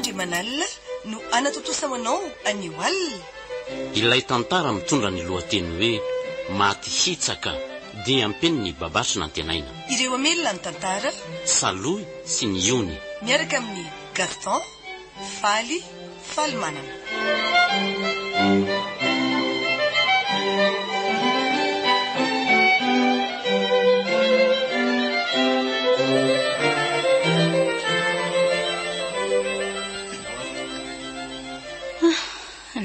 Andriamanalina no anatotosa manao anio alina. Ilay tantara mitondra ny lohateny hoe maty hitsaka dia ampeny ny babasy nantenaina. Ireo amelona ny tantara Saloy sy ny Iony miaraka amin'ny Gaston Faly Falimanana.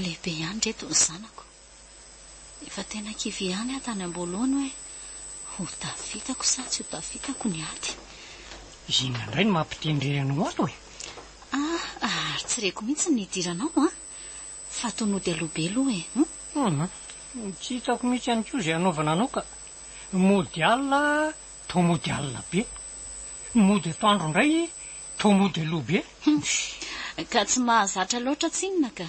Lehibe ihany reto ny zanako. Efa tena kivy ihany atany am-boalohany hoe ho tafitako sa tsy ho tafitako ny ady. Zina indray ny mampitendrerana ato e. Ary tsy reko mihitsy ny idiranao fa tonody alobe aloha e. Tsy hitako mihitsy ihany koa izay anaovana anao ka mody alina to mody alina be, mody atoandro indray to mody alobe. Ka tsy mahazatra loatra tsinona ka.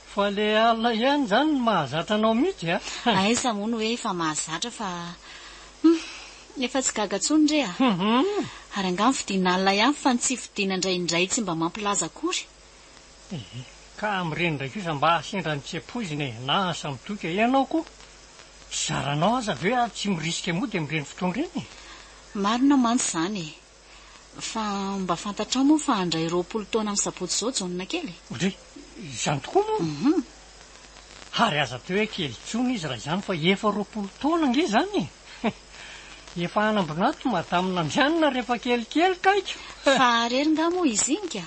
Fa le alina ihany zany ny mahazatra anao mihitsy a. Aiza moa no hoe efa mahazatra fa efa tsy gaga tsony re a. Ary angamba fidina alina ihany fa tsy fidina indraindray tsy mba mampilaza akory. Ka amin'ireny ndraiky io mba sendra ny tsepoizina e na asa mitoka ianao koa zaranao aza ve tsy mirisika mody amin'ireny fotoana ireny. Marina mantsy zany e. Fa mba fantatrao moa fa handray 20 taona amin'ny sabotsy zao jaonina kely. Otre, izany tokoa moa. Ary aza teo hoe kely tsony izy raha izany fa efa 20 taona nge zany. Efa anambonato matamina mianina rehefa kelikely kaiko. Fa rery nga moa izy iny ka.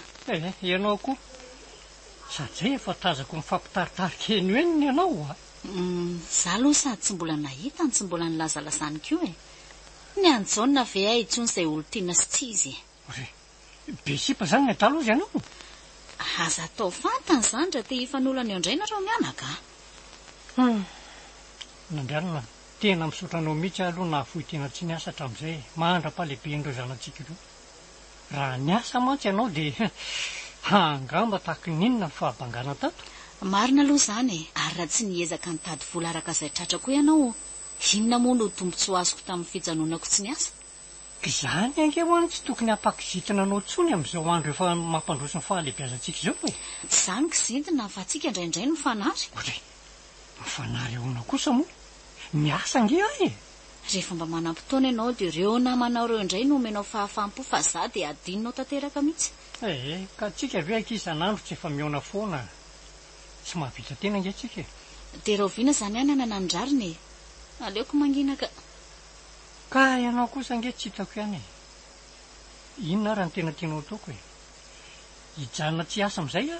Ianao koa sady zay efa tazako mifampitaritarika eny eniny ianao a. Za aloha sady tsy mbola nahita tsy mbola nilazalazany koa e. Ny anjaona ve ay itsony izay olo tiana sy tsy izy. Be sipa zany ny atalozy ianao. Aza atao fantany zany raha te hifanolana eo indray nareo mianaka. Nandrianina tena misaotranao mihitsy aloha na fohy tena tsy niasa hatramin'izay mandra-pahalehiben'ireo zanatsika ireo. Raha niasa mantsy ianao dia angamba tahaka ninona ny fahabangana tato. Marina aloha zany e. Ary raha tsy niezaka nitady vola araka izay tratrako ianao, inona moa no tombontsoa azoko tamin'ny fijanonako tsy niasa. Izany angehoany tsy tokony hampakizitina anao tsony amin'izao andro efa mampandroso ny fahalehibiazantsika izao e. Izany kizintina fa tsika indraindray no mifanary. Mifanary ahoana kosa moa miasa nge ahy e. Rehefa mba manam-potoana ianao dia ireo namanao ireo indray no omenao fahafaham-po fa za dia adinonao tanteraka mihitsy. Ka tsika ve ankisan'andro tsy efa miona foana tsy mahavita tena nge tsika e. Dia rahoviana zany ihany ananandrariny e. Aleoko mangina ka. Ka ianao kosa nge tsy hitako ihany e. Inona raha ny tena tianao ataoko e. Hijanona tsy asa amin'izay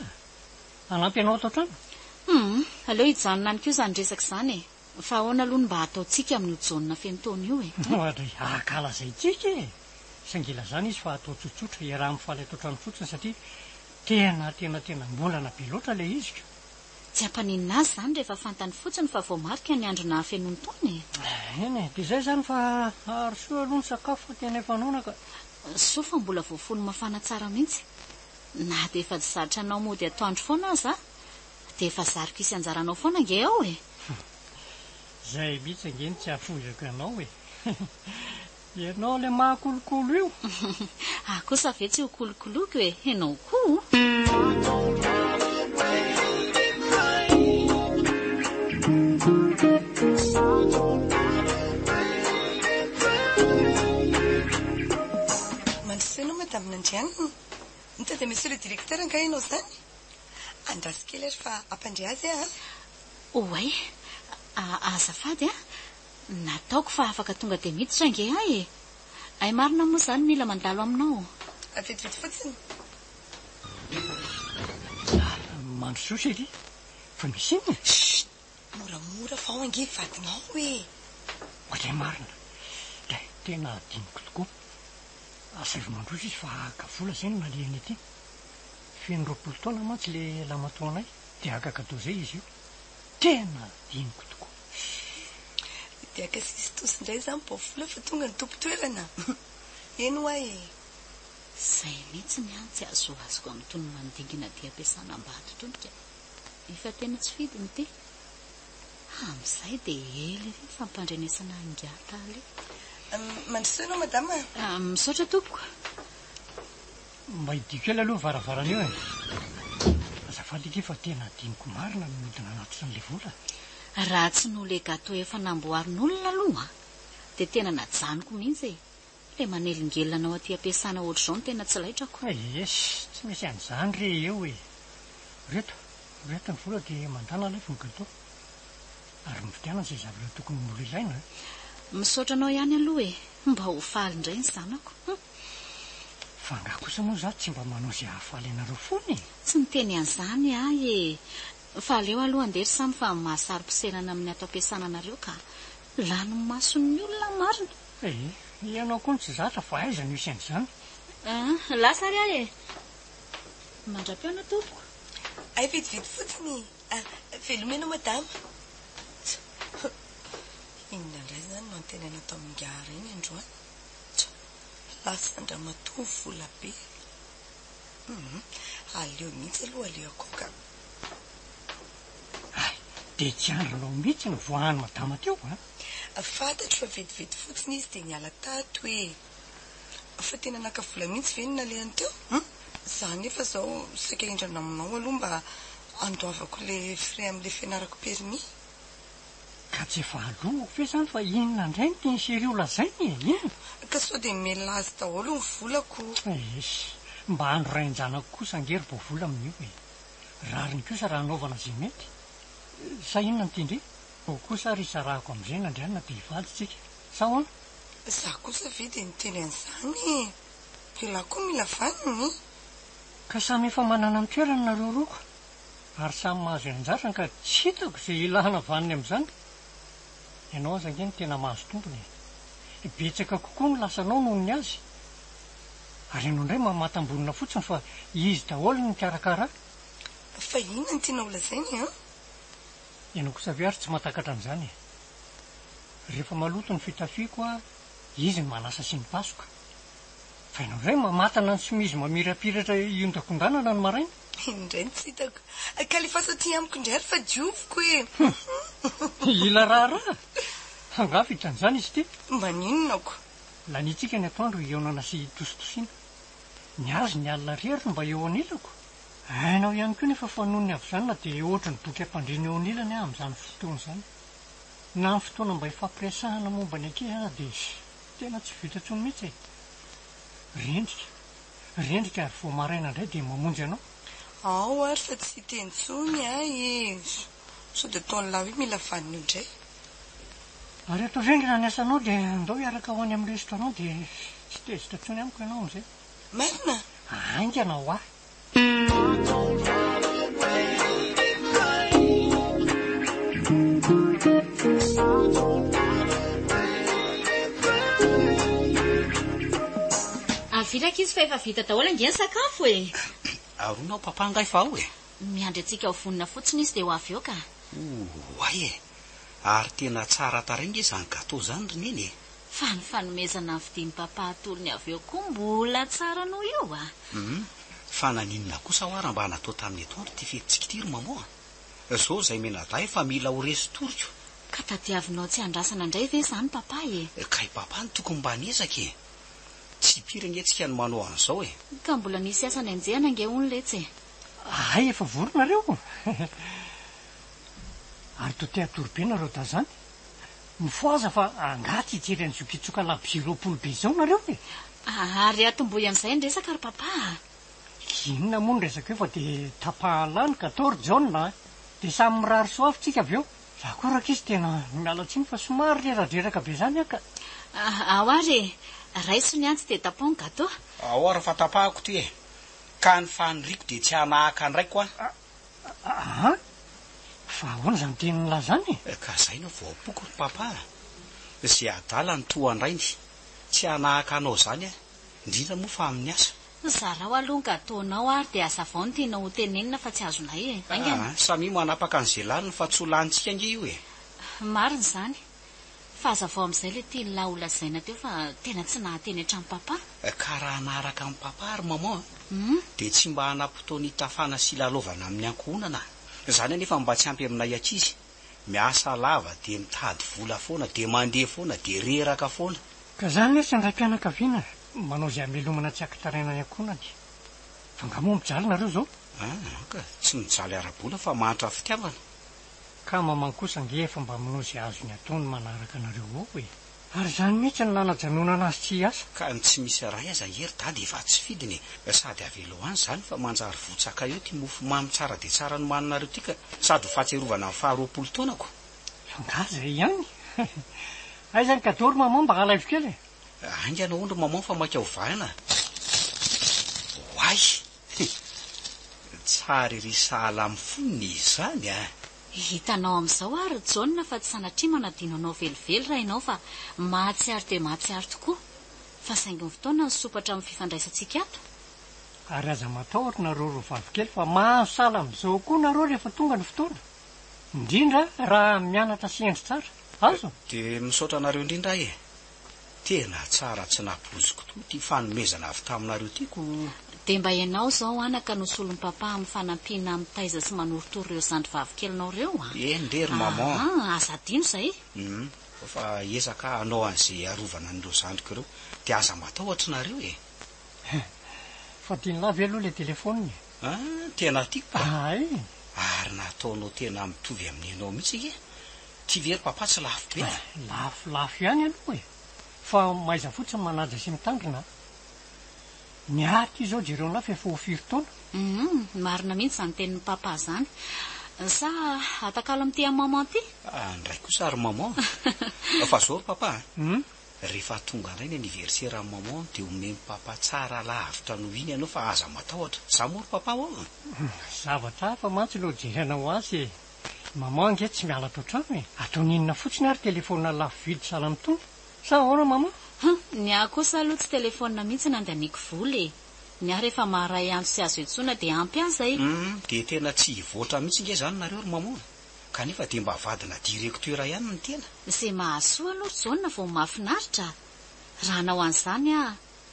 anampy ianao ato an-trano. Aleo hijanona any koa zany resaka izany e. Fa ahoana aloha mba ataontsika amin'ny jaonina fenotona io e. Ohatra akala izay tsika e. Sangila zany izy fa atao tsotsotra iaraha amin'ny faly atao trano fotsiny satria tena mbolana be loatra le izy ka. Tsy hampaninina azy zany rehefa fantany fotsiny fa voamarika ny andro na fenony taona e. Eny e, dia izay zany fa ary soa aloha ny sakafo fa tena efa noana ka. Soa fa mbola voafony mafana tsara mihitsy. Na dia efa zatra anao mody atoandro foana aza dia efa zariko isy anjaranao foana nge ao e. Zay mihitsy angeny tsy hafozako ianao e. Ianao le mahakolokolo io. Kosa ve tsy ho kolokoloko e. Ianao koa. Mandrisy ma tamina andrianina nitady misy le directeur nga ianao zany andrasy kely ary fa ampandre azy oay azafady nataoko fa afaka tonga dia miditra nge ahy e. Ay marina moa zany mila mandalo aminao. Vetivety fotsiny. Mandrososa ery fa misy inona. Moramora fa ao ange vadinao e. Ohatray marina tena adiniko tokoa. Asavy mandroso izy fa agavola zay no nalehany aty. Feno 20 taona mantsy le lamatoanay dia akakatao zay izy io. Tena adiniko tokoa. Dia akasisy tosy indray zany vola fa tonga ny tompo-toerana. Eno ahy e. Zay mihitsy ny any tsy azoazoko amin'ny tony mandingina dia ampiasana ambato tonika. Efa tena tsy fidiny ty. Amin'izay dia ely fampandrenesana angata ale. Mandrosoanao madama? Misaotra tompoko. mba hidiko ela aloha varavarana eo e. Azafady ity fa tena diniko marina no midina anaty san'ilay vola. Raha tsy no le gato efa namboarin'olona aloha dia tena najanoko mihitsy e. Le manelingelina ao aty ampiasana ohatr'izao no tena tsy laitrako. Yes, tsy misy an'izany re eo e. Reto ny vola dia mandana alefiny gato. Ary mividiana izay zavatra tokony mbola ilaina. Misaotra anao ihany aloha e, mba ho faly indray ny zanako. Fa ngaha kosa moa za tsy mba manao izay hahafaly anareo foana e. Tsy niteny an'izany ahy e. Fa aleo aloha andery samy fa mahasaro-pisainana amin'ny ato ampiasana anareo ka lany mason'ny olona marina. Ianao koa tsy zatra fa aiza no isy an'izany. Lasa ry ahy e. Mandra-piona tompoko. Ay vidividy fotsiny. Velomena madama. Inona indray zany no antenana atao mingara iny androany. Lasa andramatoa vola be. Aleo mihitsy aloha aleo akoka. Dia tsy andronao mihitsy ny voahany madama teo Fantatro fa vidividy fotsiny izy dia niala tato e. Fa tena naka vola mihitsy ve ny nalehany teo? Za nefa zao saika indrana aminao aloha mba andoavako le frais amin'le fianarako permis. Ka tsy efa aloha fe zany fa inona indray no tiany serio lazainy e. Inona? Ka sao dia melazy daholo ny volako. Mba andro ray anjanako kosa angery bo vola amin'io e. Rariny kosa raha anaovana izay mety. Sa inona ny tindry? Bo kosa ry sarahako amin'izay nandrianina dia hivaditsika. Sa hoana? Za kosa ve dia niteny an'izany. Ilahy koa mila vaniny. Ka samy efa manana ny toerana nareo roa. Ary samy mahazo anjara ka tsy hitako izay ilahana vaniny amin'izany. Ianao aza ange ny tena mahazo tompony. Betsaka kokoa no lasanao noho ny azy. Ary ianao indray mamatambonina fotsiny fa izy daholo ny karakara. Fa inona ny tiana olazainy Ianao kosa ve ary tsy mahatakatra an'izany. Rehefa maloto ny fitafiako izy ny manasa sy ny pasoka. Fa ianao indray mamatana ny somizy mamirapiratra iondakondranana ny maraina. Indray tsy hitako. Ka le fasaty amiko indray ary fa dioviko e. Ila raharaha. Angaha vitan'izany izy ity. Maninonako. Lanitsika ny atoandro eonana sy tositosina. Ny azy ny alina rery mba eo anilako. Hainao ihany koa nefa fanonony avy izany na dia ohatra ny boky ampandreny eo anilany amin'izany fotoana izany. Na ny fotoana mba ifampiresahana momba ny ankizy dia tena tsy vita intsony mihitsy e. Rendrika ary vao maraina indray dia mamonjy anao. Ao ary fa tsy tentsony e. Sao dia taon'ny lahy mila vaniny indray. Ary atao vendrina ny asanao dia andao hiaraka ho any amin'ny restaurant dia tsy tezitra intsony amiko ianao amin'izay. Marina? Aingana ho ahy. Aviraka izy fa efa vita daholo angeny sakafo e. Aronao papa ngay fa ao e. Miandry antsika ho vonina fotsiny izy dia ho avy eo ka. Ay e. Ary tena tsara taringa izany gato izany rineny e. Fa ny fanomezana vidian'ny papa atolony avy eo koa mbola tsara noho io Fa naninona kosa ho ary mba natao tamin'ny atoandro ty fetitsika ity ry mamoa. Zao izay menadahy fa mila ho resy toriko. Ka tadiavinao tsy andrasana indray ve izany papa e? Kay papa ny tokony mba niezaka e. Tsy pirengetsika ny manao an'izao e. Ka mbola nisy asa ny anjehana ange hono letsy e. Ay, efa voronareo. Ary to te atorobe nareo da zany. Mifoaza fa angaty hijery an'izao kitsoka laby 20 be izao nareo e. Ary atomboy amin'izay ny resaka ry papa. Inona moa ny resaka eo fa dia tapahalany 14 jaune dia samy mirary soavintsika avy eo. Raha koa raka izy tena miala tsiny fa somary reradreraka be zany aka. Ao ary raiso ny antsy dia tapon gato. Ao ary fa tapahako ty e. Ka ny faniriko dia tsy hanahaka andraiko Aha. Fa ahoana izany teny lazany e. Ka izay no voapoko ry papa. Izay adala ny tohandrainy. Tsy hanahaka anao izany indrindra moa fa amin'ny asa. Zarao aloha gataonao ary dia asa vao ny tiana ho tenenina fa tsy azonay e. Samy manapaka an'izay laniny fa tsy ho lanitsika ange io e. Marina izany. Fa aza vao amin'izay le tiany lahy olazaina teo fa tena tsy nahateny hatramin'ny papa. Ka raha naharaka amin'ny papa ary mama dia tsy mba hanampotony tafana sy lalovana amin'ny ankohonana. Izany anefa mba tsy ampy aminay ankizy. Miasa lava dia mitady vola foana dia mandeha foana dia reraka foana. Ka izany lesy indray mpianakaviana manao izay hamelomana tsy akitaraina ny ankohonany. fa ngamoa mijaly nareo zao ka tsy mijaly ara-bola fa mahatra fitiavana ka mamany kosa ngefa mba minao izay azony ataony manaraka anareo ao e ary izany mihitsy ny nanajanona azy tsy asa ka ny tsy misy ray aza hery dady efa tsy fidiny sady avelo any izany fa manjary votsaka eo ty mofo mamy tsara dia tsara no maninareo ty ka sady ho fahatsiarovana ny 20 taonako fangaza ihany aizany kadory maman mba halaivo kely e aingana ondro maman fa maika ho vahana hoay tsara ry sahala amin'ny foniny izany a hitanao amin'izao ary jaona fa tsy sanatria manadino anao velively raha ianao fa mahatsiaro dia mahatsiaro tokoa fa saingy ny fotoana ny sopatra amin'ny fifandraisantsika ato ary aza matahotra nareo ro vavikely fa mahasala amin'izao koa nareo rehefa tonga ny fotoana indrindra raha mianatra siendry tsara azo dia misaotra anareo indrindra e tena tsara tsy napoziko to ty fanomezana avy taminareo tiako dia mba ianao izao anaka no solon'ny papa amin'ny fanampiana amin'ny taiza sy manoritory ireo zandry vavikelinao ireo ndrery maman asa dino izay fa ezaka anao an'izay arovana n'ireo zandriko ireo dia aza matahotra nareo e fa tianylava aloha ilay telefoniny tena tiako ay ary nataonao tena mitovy amin'ny ianao mihitsy e ty very papa tsy lafo be lafo ihany aloha e fa maiza fotsiny manaja sy mitandrina miarika izao jereo lafo efa ho 5 taona marina mihitsy izany tenin'ny papa izany sa atakalo amin'ity amin'ny maman ty ndray kosa ary maman fa zao ry papa rehefa tonga indray ny anniversaire amin'ny maman dia omeny papa tsara lavitra noho iny ianao fa aza matahotra za moa ry papa ao zavatra hafa mantsy lo jeranao azy maman ange tsy mialatra otrano e ataoninona fotsiny ary telefona lafo vidy sala mitony sa ahoana maman ny aho kosa aloha tsy telefona mihitsy nandaniko voly ny aho rehefa maharay andro sy azo etsona dia ampy azay dia tena tsy hivoatra mihitsy nge zany nareo ry maman kanefa dia mba vadina direktera ihany ny tena izay mahasoa aloha jaona vao mahafinaritra raha anao an'izany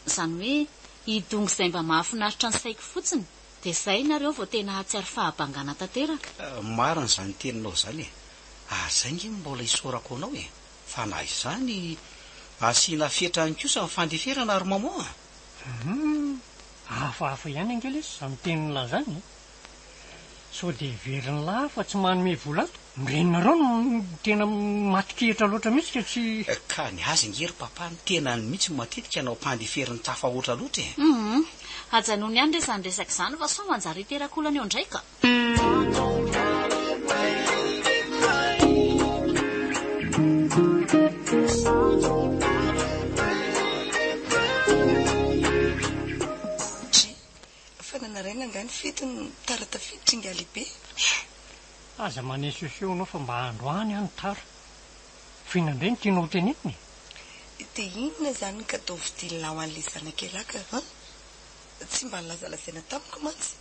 izany hoe hidongo izay mba mahafinaritra ny saiko fotsiny dia izay nareo vao tena hatsiary fahabangana tanteraka marina izany teninao izany e azay nge mbola hisorako anao e fa na izany asiana fetrany kosa ny fandeferana ary maman hafahafa ihany angely izy izany tenin'ny lazany sao dia veriny lahy fa tsy manome volato mirenareo no tena matikehitra loatra mihitsy ka tsy ka ny azy ngery papa ny tenany mihitsy matetika anao mpandeferiny tafahoatra loatra e ajanony ihany re izany resaka izany fa sao manjary hiterakolana eo indraika fananaraina angany fetiny taratafiditra inga lehibe aza manesoseo anao fa mba androany any tara fihinandray ny tianao tenetiny dia inona izany ka atao vidilina ho an'ilay zanakelaka tsy mba nilazalazaina tamiko mantsy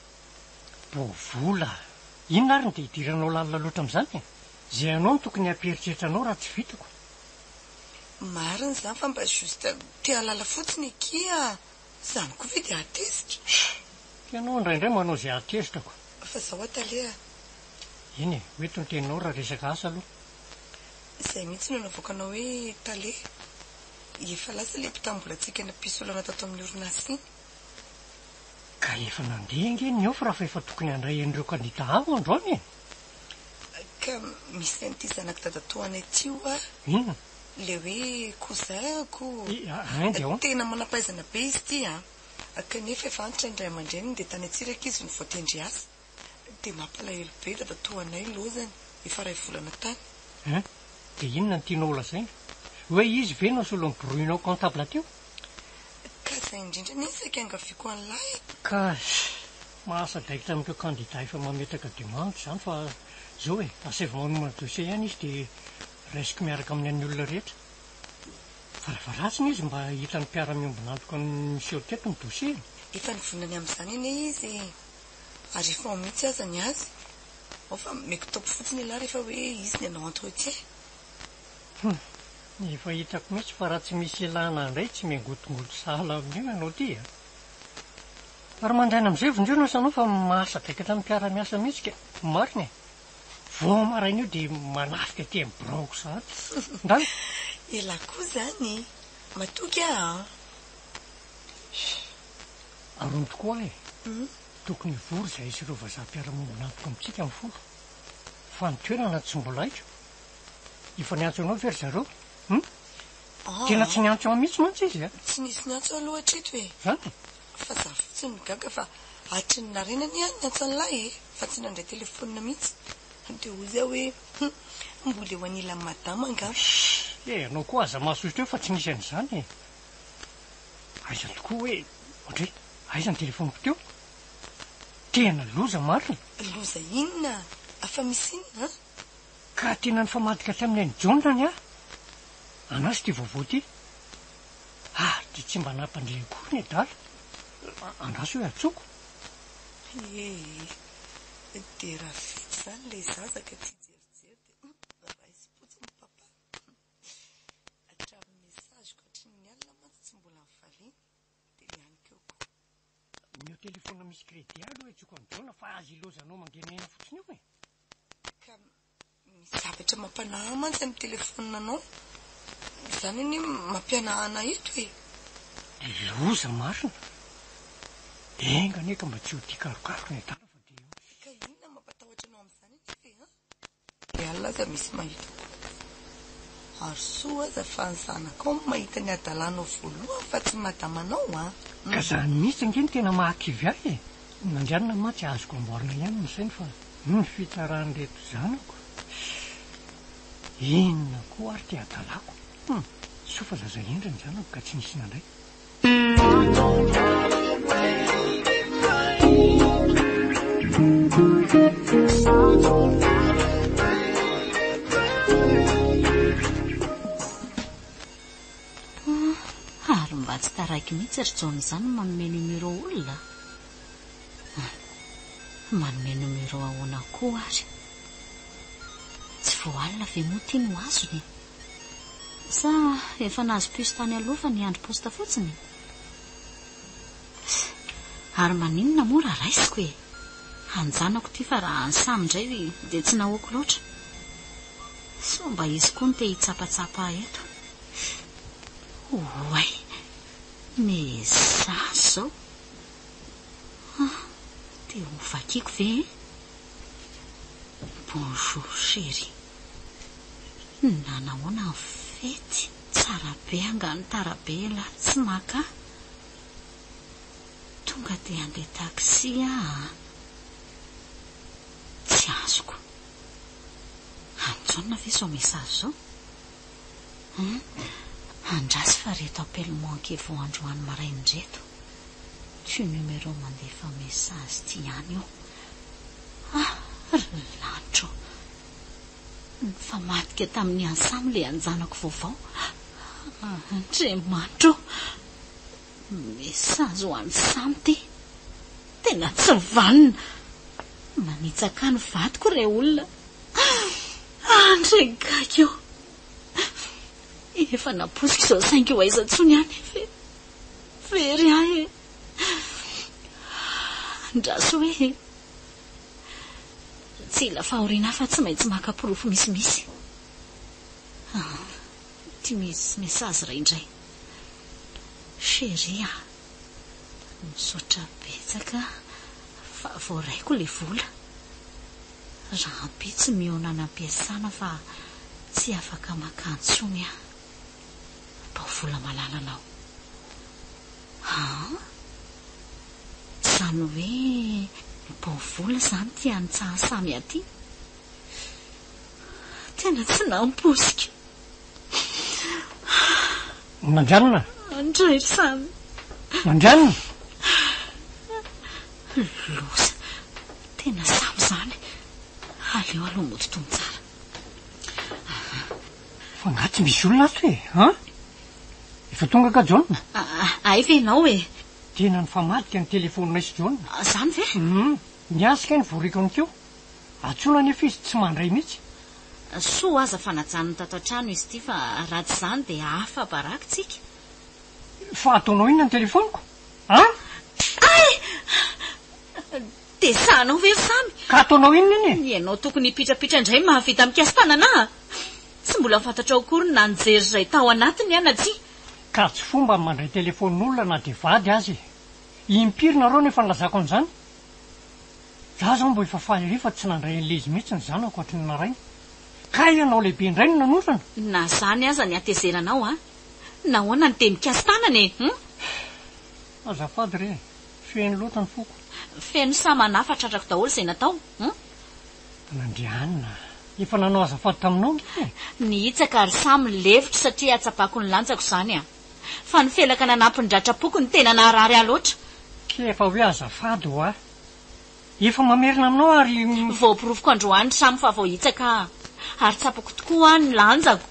vola inona ary ny dia hidiranao lalina loatra amin'izany zay anao no tokony hampieritreritra raha tsy vitako marina izany fa mba justa tia lala fotsiny ekia izany koa ve dia atezitra ianao indraindray manao izay atezitrako fa zaho atalea eny e hoeto ny teninao raha resaka asa aloha izay mihitsy no navoakanao hoe tale efa lasa le mpitambolantsika napisolana tato amin'ny orinasy iny ka efa nandeha nge ny ao fa raha fa efa tokony handray an'ireo kandida avo androany e ka misy an'ity zanako dadatoanay tio inona le hoe kozako aindy ao tena manampaizana be izy ty kanefa efa antitra indray aman-dreny dia tany atsiraka izy ny voatendry asa dia mampalahelo be dadatoanay lozany efa ray volana tany dia inona ny tianao lazaina hoe izy ve no solon'ny broinao comptable teo ka izay indrindra ny isaka angaviako an'lahy ka mahasa daikitra amin'ireo kandida efa mametaka demande izany fa zao e aseva manomana dossier ihany izy dia raisiko miaraka amin'ny an'ny olona rehetra fa raha ratsiny izy mba hitany mpiara-miombonantoka miseho teto ny dossier efa nivonany amin'izany eny izy ary efa mihitsy aza ny azy ao fa mekitopo fotsiny ilahy rehefa hoe izy ny anao entretien efa hitako mihitsy fa raha tsy misy ilana indray tsy miangotongoto sahala amin'io ianao ty ary mandraina amin'izay vonjeo sanao fa mahasa daikatra ny mpiara-miasa mihitsy ka marina e vao maraina io dia manafika ty amin'ny braoko sahady ndany ela koa zany matoky arono tokoa e tokony vory izay sy ireo vazaha-piaramonina antoko amintsika amin'ny folo fa nitoerana tsy mbola aiko efa niantso anao very zareo tena tsy niantso mihitsy mantsy izy a tsy nisy niantso aloha hatreto e zany fa za fotsiny migaga fa hatry ny narenany any niantso an'lahy fa tsy nandray telefonina mihitsy dia ozy aho hoe mbola eo anila ny madama anga anao koa aza mahasosotra eo fa tsy nisy an'izany aiza tokoa hoe ohatry aiza ny telefoniko teo tena loza marina loza inona afa misy inona ka tena ny famadika tamin'ny any jonany a anazy ty vaovao ty ty tsy mba nampandrehakory ny dala andraso hoe atsoko dia raha vitsy zany lay zazaka tsy jerijery dia raisy potsiny papa hatramin'ny mesaziko hatry ny alina mantsy tsy mbola mivaliana dia le any keo koa mio telefona misy crédit aloha hoe tsoko am'jona fa azy ilozanao mangenena fotsiny io ka misy zavatra mampanahy mantsy amin'ny telefona anao izany ny mampianahana eto loza marina enga neka mba tsy ho tia karokarona etana fa dia ka inona mampatahotra anao amin'izany nefa alina aza misy mahita ary soa aza fa ny zanako ao mahita ny adalanao voalohany fa tsy madamanao ka zany mihitsy angeny tena mahakivy ahy nandrianina matsy azoko amboarina ihany ny sainy fa ny fitarahan'reto zanako inona koa ary ty adalako so fa zaza endra ny zanako ka tsy nisy nandray ary mba tsy taraiky mihitsy ry jona izany manome numero olona manome numero ahoana koa ary tsy voalina ve moa tiany ho azony sa efa nahazo piso tany aloha fa niandro posta fotsiny ary maninona moa raha raisiko e anjanako ty fa raha ansamy indray dia tsy nahoako loatra so mba izy koa ny te hitsapatsapa eto oay mesazy zao dia ho vakiako ve bonjour chéri nanahoana ny fety tsara be angany tarabe la tsy maka tonga dia andeha taxi tsy azoko anjona ve zao mesazy zao andrasy fa reto appellemanke vao androany marain'reto tsy numero mandefa mesazy ty ihany io lanitro fa matika tamin'ny ansamy le anjanako vaovao andriamanitro mesazy ho an'ny samy ty tena tsy vanina manitsaka ny vadiko re olona andregaka eo efa naposika izao saingy ho aiza ntsony any very ahy andraso hoe tsy ila fahoriana fa tsy maintsy makaporofo misimisy ty misy mesazy ray indray chéri misaotra betsaka fa voaraiko le vola raha ampy tsy mionana ampiasana fa tsy afaka makantsony mba ho vola malalanao zany hoe mba ho vola zany ty antsahasamy aty tena tsy namposika mandranona andray samy mandranona loza tena samy zany aleo aloha mototomy tsara fa ngaty misy olona ato e efa tonga ka jona ay ve nao tena ny famadika ny telefonina isy jona zany ve niasika ny voriko any keo atsona nefa izy tsy mandray mihitsy soa aza fanajanony tato an-trano izy ty fa raha tsy zany dia hafa barakitsika fa ataonao inona ny telefoniko ay dia sahanao very samy ka ataonao inona iny ianao tokony hipitrapitra indray mahavita mikasy fananahy tsy mbola fantatra akory na nijery izay tao anatiny ana tsy ka tsy fomba mandray telefonin'olona na dia vady azy impirina reo nefa nilazako an'izany za zao mbo efa faly ry fa tsy nandray an'le izy mihitsy ny zanako ohatry ny narainy ka ianao lehibe indray no nanosana na zany aza ny atezeranao a nahoana ny temikasy tanany e azafady re feno loatra ny foko feno sa manafa tratrako daholo izay natao nandrianina efa nanao azafady taminao nihitsaka ary samy levitra satria atsapako ny lanjako izany a fa ny felaka nanampiny dratrapoko ny tena naharary aloatra ke efa hoe azafady ho a efa mamerina aminao ary voapirovoko androany samy fa voahitsaka ary tsapako tokoa ny lanjako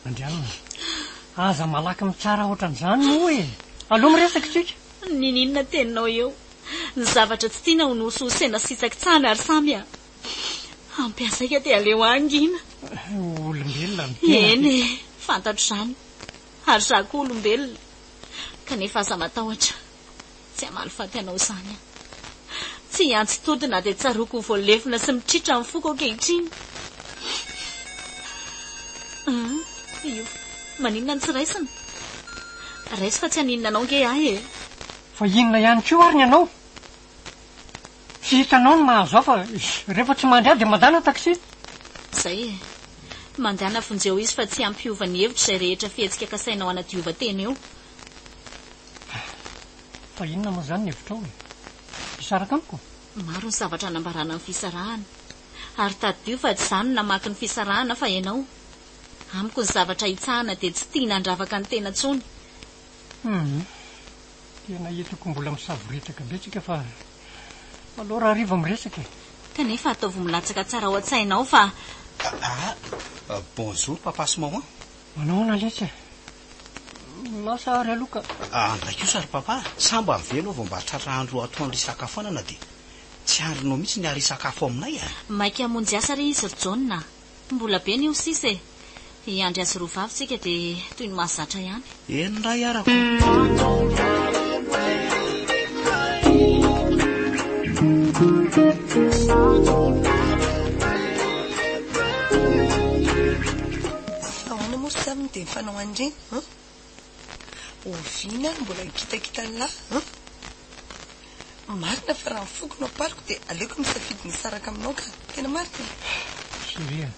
nandrianina aza malaky mitsara ohatran'izany no hoe aloha miresaka tsika nininona teninao eo ny zavatra tsy tiana ho nososena sitsaky-tsany ary samy a ampiasaika te aleo angina olombelona eny fantatro izany ary za koa olombelona kanefa aza matahotra tsy hamaly faty anao izany a tsy antsy todina dia tsaroko ho voalefina sy mitritra amin'ny foko ankehitriny io maninona ny tsy raisina raisy fa tsy haninona anao nge ahy e fa inona ihany koa ary ny anao tsy hitanao ny mahazo aho fa rehefa tsy mandray dia mandana taksi izay e mandana fonjeo izy fa tsy ampiova ny hevitra izay rehetra fihetsika kasainao anadiova-tena eo fa inona moa izany ny hevitrao e fisaraka amiko maro ny zavatra nambarana amin'ny fisarahana ary tadio fa tsy izany namaky ny fisarahana fa ianao amiko ny zavatra hitsahana dia tsy tia nandravaka ny tena tsony tena hitako mbola misavoretaka betsika fa aloha raha riva miresaka kanefa ataovy milatsaka tsara ao an-tsainao fa bonjour papa sy maman manao naletsy lasa ary aloka andraikio sary papa sambo avelo vao mba tratra andro atoandro isakafonana dia tsy andronao mihitsy ny ary isakafo aminay a maika hamonjy asa ry izy rjona mbola be ny io sisa e iandry azy roa vavitsika dia toy ny mahazatra ihany eny ray arako ahoana moa saminy dia mifanao andreny ovina mbola hikitakita nylahy marina fa raha mifoko no apariko dia aleoko misafidy ny saraka aminao ka tena marina siria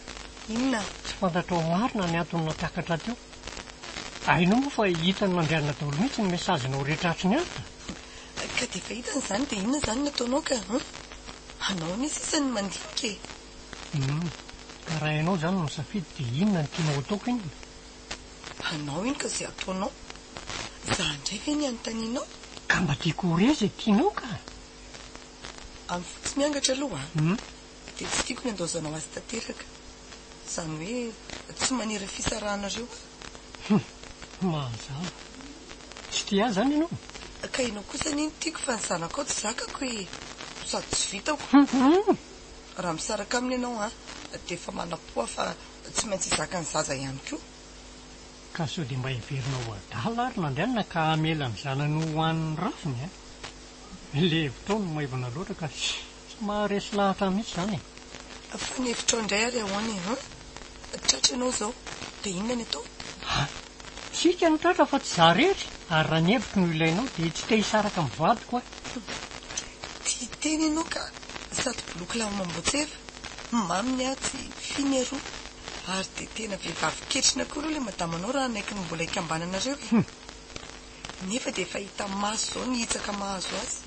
inona tsy fantatrao marina ny antonynao takatra teo ainao moa fa hitany mandrianina daholo mihitsy ny mesazinao rehetrahatra ny antra ka dia efa hitany izany dia inona izany nataonao ka anao ny sisany mandinike ka raha ianao izany no misafidy dia inona ny tianao ataoko iny anao iny ka izay ataonao za indray ve ny anontanianao ka mba tiako rezy tianao ka amin'ny fotsy miangatra aloha dia tsy tiako ny andaozanao azy tanteraka izany hoe tsy manera fisarahanareo mazava tsy tia azy zany ianao ka inao kosa niny tiako fa ny zanako ao tsy zakako hoe sady tsy vitako raha misaraka aminy ianao dia efa manapoa fa tsy maintsy izaka ny zaza ihany koa ka sao dia mba hiverinao adala ary nandrianina ka amela ny zanany hoan'ny rafiny le hevitrao no maivana loatra ka tsy maharesy lahatra mihitsy izany fa ny hevitrao indray ary ahoany tratra ianao izao dia inona ny atao tsika ny tratra fa tsy za rehetra ary raha ny hevitro no ilainao dia tsy te hisaraka mivady koa tia teny ianao ka sady boloky lamamboatsera maminy a tsy finy aroa ary dia tena vehivavy ketrina koa reo ilay madamanao raha naiky ny mbola hikambananareo nefa dia efa hita maso izao ny hitsaka mahazo azy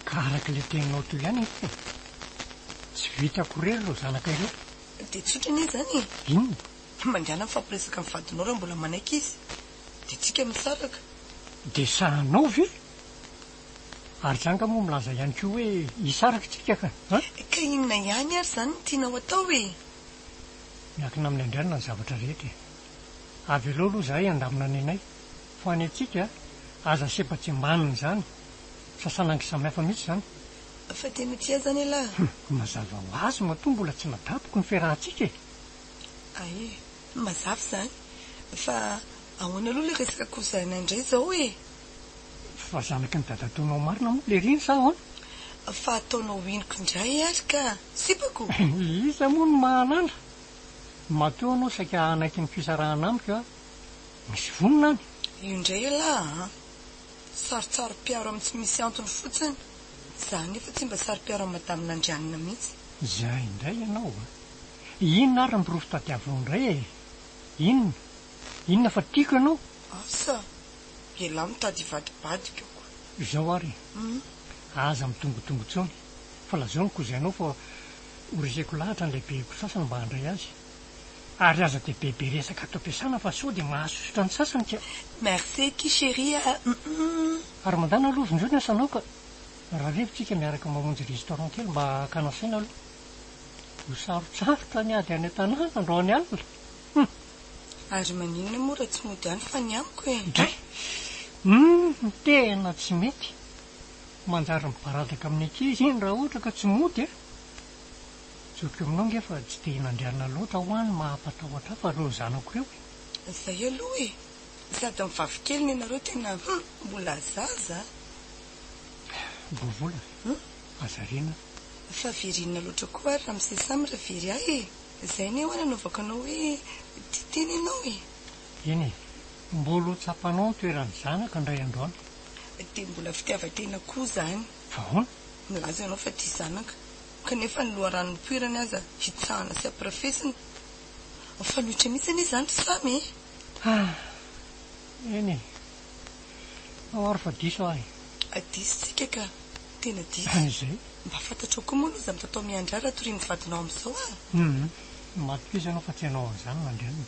ka arak'ilay teninao toy ihany io tsy vitako rery reo zanaka ireo dia tsotra ny izany inona mandriana ny fampiresaka ny vadinao raha mbola manaiky izy dia tsika misaraka dia sahanao ve ary zany ka moa milaza ihany koa hoe hisaraka tsika ka inona ihany ary izany ny tianao atao e miakina amin'ny andrianina ny zavatra rehetra avy aloha aloha zahay andamina ny anay fa ny atsika aza sepa-tsimbaniny izany sasanangy samihafa mihitsy izany fa tena tia zany alahy mazava ho azy matoa mbola tsy nadapoko ny fiarahantsika ae mazava izany fa ahoana aloha ilay resaka kozana indray izao e fa zanaky ny dadataonao marina moa le riny sa ahoana fa ataonao inoko indray ary ka sipako iza moa no mahalala matoa anao saika anaiky ny fisarahana amiko misy vonona any io indray alahy Sarotsaro-piaro amin'ny tsy misy antony fotsiny. Za nefa tsy mba saro-piaro amin'ny madamin'Andrianina mihitsy. Zay indray ianao inona ary mirovy tadiavao indray e? Inona fa tiako ianao? Asa ela mitady vadibadika ko. Izao ary aza mitongotongo tsony fa lazao ny kozainao fa horeseko lahatra n'ilay beko sasany mba handray azy. Ary aza dia bebe resaka ato ampiasana fa sao dia mahasosotra ny sasany ka. Merci ki chérie. Ary mandana lovindreo ny asanao ka raha revintsika miaraka mamonjy restaurant kely mba hakana saina aloha. Ho sarotsarotra ny ady any an-tanàna andro ny alina. Ary maninona moa raha tsy mody any fa ny amiko e. Indray tena tsy mety. Manjary mibaradaka amin'ny ankizy iny raha ohatra ka tsy mody e. Zokiko aminao nge fa tsy dia hinandriana loatra ho any mahapatahotra fa reo zanako eo. Izay aloha e. Sady mivavy kely ny nareo tena mbola zaza. Vovola azarina. Fa virinina loatra koa ary raha misesamy raha viry ahy e. Izay ny ho nanaovako anao hoe titeny ianao e. Eny e, mbola ho tsapanao ny toeran'ny zanaka indray androany. Dia mbola fitiavan-tena koa zany. Fa hoana? Milaza ianao fa tia zanaka. Kanefa ny loharano poirany aza hitsahana sy aprafesina. Fa loatra mihitsy ny izany samy e. Eny e, ao ary fa diso ahy. Disitsika ka, tena diso. Izay mba fantatrao koa moa aloha za mitatao miandrara tory mivadinao amin'izao Matokisa ianao fa tsy ianao an'izany mandrianina.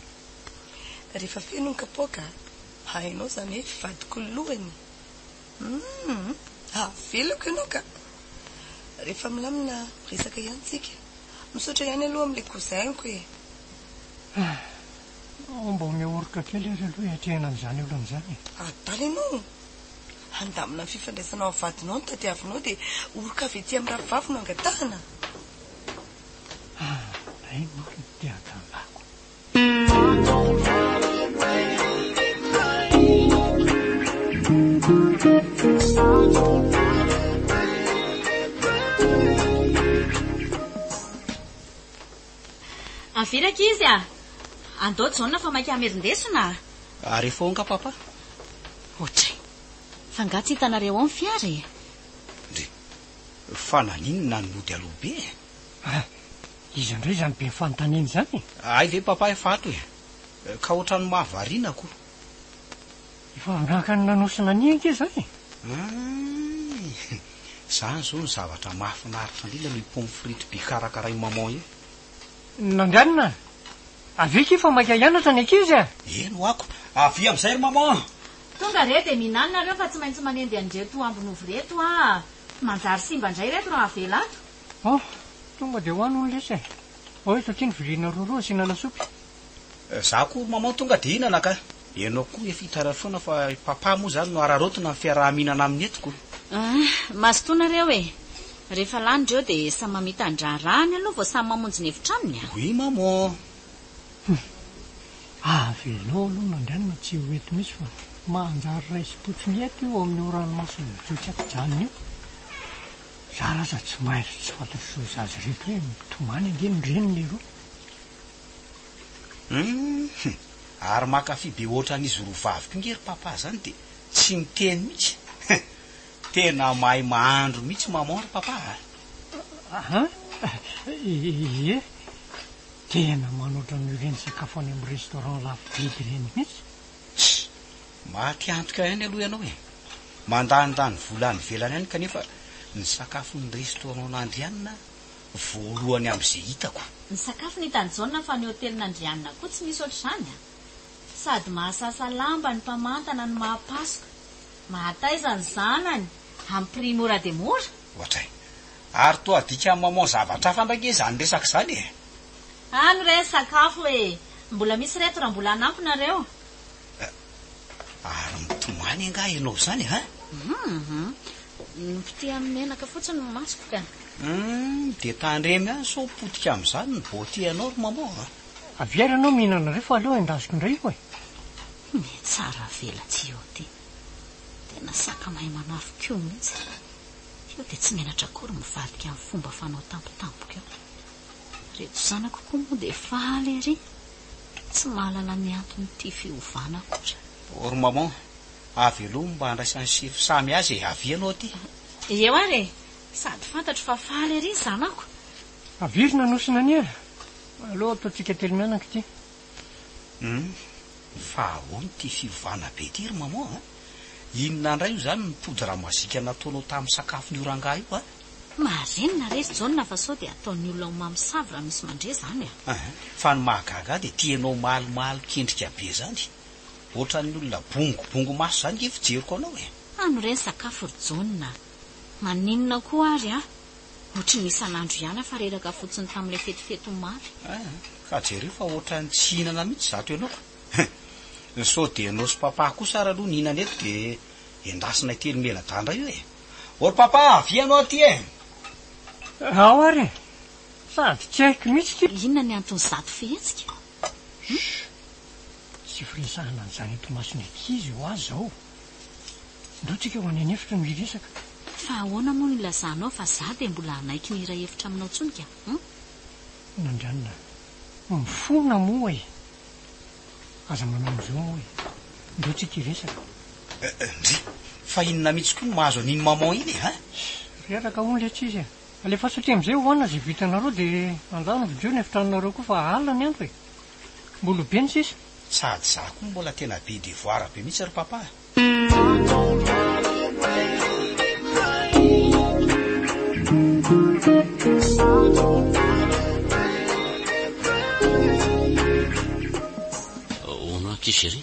Rehefa feno ny kapoaka hainao zany hoe vadiko lohany. Velako ianao ka. Rehefa milamina resaka ihany tsika. Misaotra ihany aloha amin'ilay kozainiko e. Mba mihaoroka kely ary aloha hiatrehana an'izany olo an'izany. Adaly ianao. Handamina ny fifandraisanao amin'ny vadinao ny tadiavinao dia oroka avy ety amin'ny ravavina angatahana. Ay marina dia atanlako. Aviraka izy andao jaona fa maika hamerindesona. Rehefa onka papa. Ohatray fa nga tsy hitanareo ao ny fiara e. Fa naninona ny mody alohabe Izy indray izany be fanontaniana izany. Ay ve papa efa ato e. Ka ohatrany mahavariana ko. Efa miranka ny nanosina nianka izany. Zany zao ny zavatra mahafinaritra indrindra no pomme frite be karakaray maman io. Nandrianina avy fa maika hianatra ny ankizy Eno ako. Avy amin'izay ry maman. Tonga re dia mihinanina reo fa tsy maintsy manendy an'ireto ambin'ovy reto manjary simba indray reto raha avela ato. Tonga dia hoany ny lesa. Eto ty ny viliana roroa asiana lasopy. Za koa maman tonga dia hinana ka. Ianao koa efa hitarafoana fa papa moa zany no ararotona ny fiarahaminana amin'ny etiko. Masotoana reo e. Rehefa lany reo dia samy mamita andrarany aloha vao samy mamonjy ny hevitra aminy Oui maman. Avelao aloha nandrianina tsy ho eto misy fa manjary raisy potsiny eto io amin'ny oranomasony mijotsakijany io. Zaraza tsy mahay tsy fantatr'izao azy reto hoe mitomany ange ny reniny roa. Ary makafy be ohatran'izy roavaviko ngery papa zany dia tsy miteny mihitsy. Tena mahay mahandro mihitsy maman ry papa. Ie, tena manoatra n'ireny sakafo any amin'ny restaurant lafo vidy ireny mihitsy. Maty antoka ihany aloha ianao e. Mandanindany volany velany ihany kanefa ny sakafon'ny restaurant n'Andrianina voalohany amin'izay hitako. Ny sakafo ny hitanjaona fa ny hotelin'Andrianina koa tsy misy ohatr'izany sady mahasasa lamba ny mpamantana ny mahapasoka. Mahataiza ny zanany amin'ny prix mora dia mora. Ohatray. Ary toa adika amin'ny maman zavatra hafa ndraiky izany resaka izany e. Ano re sakafo e. Mbola misy reto raha mbola anampinareo. Ary mitomany anga ianao zany ha? Nipoti amin'ny menaka fotsiny no masoko ka. Dia tandremy ihany so potika amin'izany ny boaty ianao ry maman. Avy ary ianao mihinana rehefa aloha endasiko indray io e. Tsara vela tsy eo ty. Tena saka mahay manafika io mihitsy. Io dia tsy menatra akory mivadika amin'ny fomba fanao tampotampoka eo. Reto zanako koa moa dia faly ery. Tsy mahalala ny antony ity fiovana kotra. Ry maman, avy aloha mba andraisan'ny sifo samy azy avianao aty eo ary sady fantatro fa faly ery zanako avirina nosina any a aloha ataontsika telo mianaka ity fa ahoany ty fivovana be ty ry mamo inona indray io zany nipody ramasika nataonao tamin'ny sakafo ny orangah io marenina rery jaona fa sao dia ataon'ny olona mamosavy raha misy mandre zany fa ny mahagaga dia tianao malomalo kendrika be zany ohatran'ny olona bongobongo maso zany ke fijeriko anao ano reny sakafo ry jaona maninona koa ary ohatry ny isan'andro ihany fa reraka fotsiny tamin'ilay fetifety maro ka jereo fa ohatran'ny tsy hinana mihitsy zato ianao sao dia anao sy papa kosa ary aloha ny hinana eto dia endasina telo meladandra io ory papa avianao aty ao ary sady tsy haiko mihitsy ty inona ny antony zato fihetsika tsy firesahana an'izany etomasony ankizy ho azy zao ndotsika ho any anefitra no hiresaka fa ahoana moa no ilazanao fa za dia mbola anaiky ny ira hevitra aminao tsonika nandranina mifona moa aza manao am'izao moa ndotsika hiresaka ndry fa inona mihitsy koa no mahazo an'iny maman iny reraka ho nle tsy izy alefa satria am'izay hoana zay vitanareo dia andano vidreo ny efitranareo koa fa alina ny andro mbola be ny sisa sady za koa mbola tena be devoira be mihitsy ry papa ono akisy ry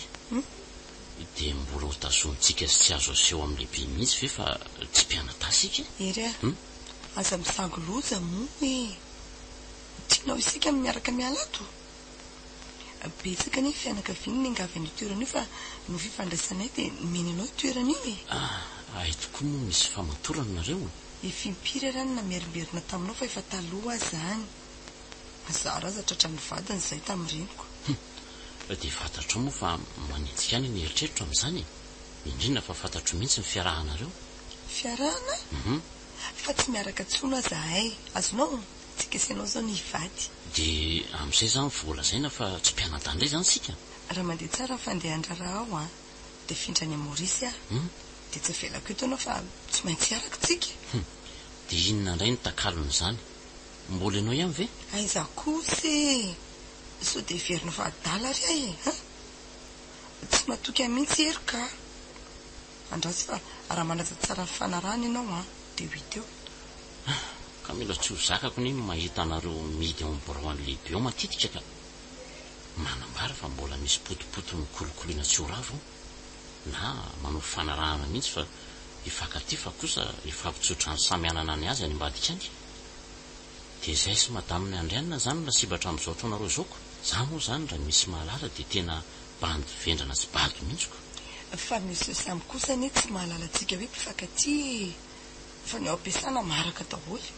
dia mbola ho tazontsika sy tsy azo aseho amin'lehibe mihitsy ve fa tsy mpianatasika ery aza misangoloza moa tianao isika miaraka mialato betsaka ny fianakaviany ny angavy ny toerana io fa no fifandraisanay dia menanao toerana io ay tokoa moa misy famatorana nareo ifimpiry rany namerimberina taminao fa efa taloha zany azaraza tratra ny vadiny izay tamin'ireniko dia fantatro moa fa manenjika any ny eritreritro amin'izany indrindra fa fantatro mihitsy ny fiarahanareo fiarahana fa tsy miaraka tsona zahay azonao tsika sianao zao ny hivady dia amin'izay zany voalazaina fa tsy mpianadandray zany sika raha mandeha tsara fandehandraraha ao dia findrany amorisy dia tsy velako eto anao fa tsy maintsy araka tsika dia inona indray ny takalon'izany mbola ianao ihany ve aiza kosa sao dia verina fa adala ry tsy matoky amihitsy ery ka andrasy fa raha manaja tsara ny fanarahana ianao dia ho ita eo ka mila tsy ho zakako ny mahita anareo midy ao amborany lehibe ao matitika ka manambara fa mbola misy potipoty mikolokoliana tsy ho ravo na manao fanarahana mihitsy fa ifakaty fa kosa ifampitsotra ny samy anana ny azy any ambadika any dia izay sy madaminy andrianina zany la sibatra amin'izao taonareo zaoko za moa zany raha misy mahalala dia tena bandy vendrana sy bady mihitsiko fa misy samy kosa ny tsy mahalala antsika hoe mpifankaty fa ny ao ampiasana maraka daholo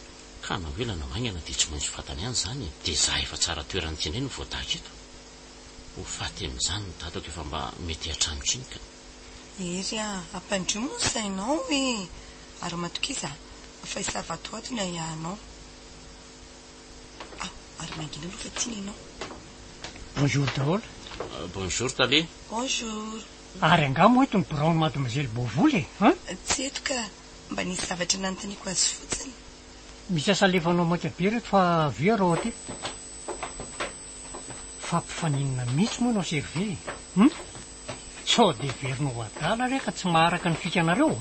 ka na hoe lana maingana dia tsy maintsy fatany ihany zany dia za efa tsara toerany ty indray no voadaka eto ho faty amin'izany ny dadako efa mba mety hatranotra iny ka ery ampandrio moa sainao ary matokiza fa isavatoato ny ayahanao ary mangina aloha fa tiana ianao bonjour daholo bonjour tale bonjour ary angamo eto ny brown mademoiselle bovoly tsy eto ka mba nisy zavatra nanontaniako azy fotsiny misy asalefanao maika be reto fa verao aty fampifaninina mihitsy moa nao serve sao dia verinao adala reka tsy maharaka ny fikanareo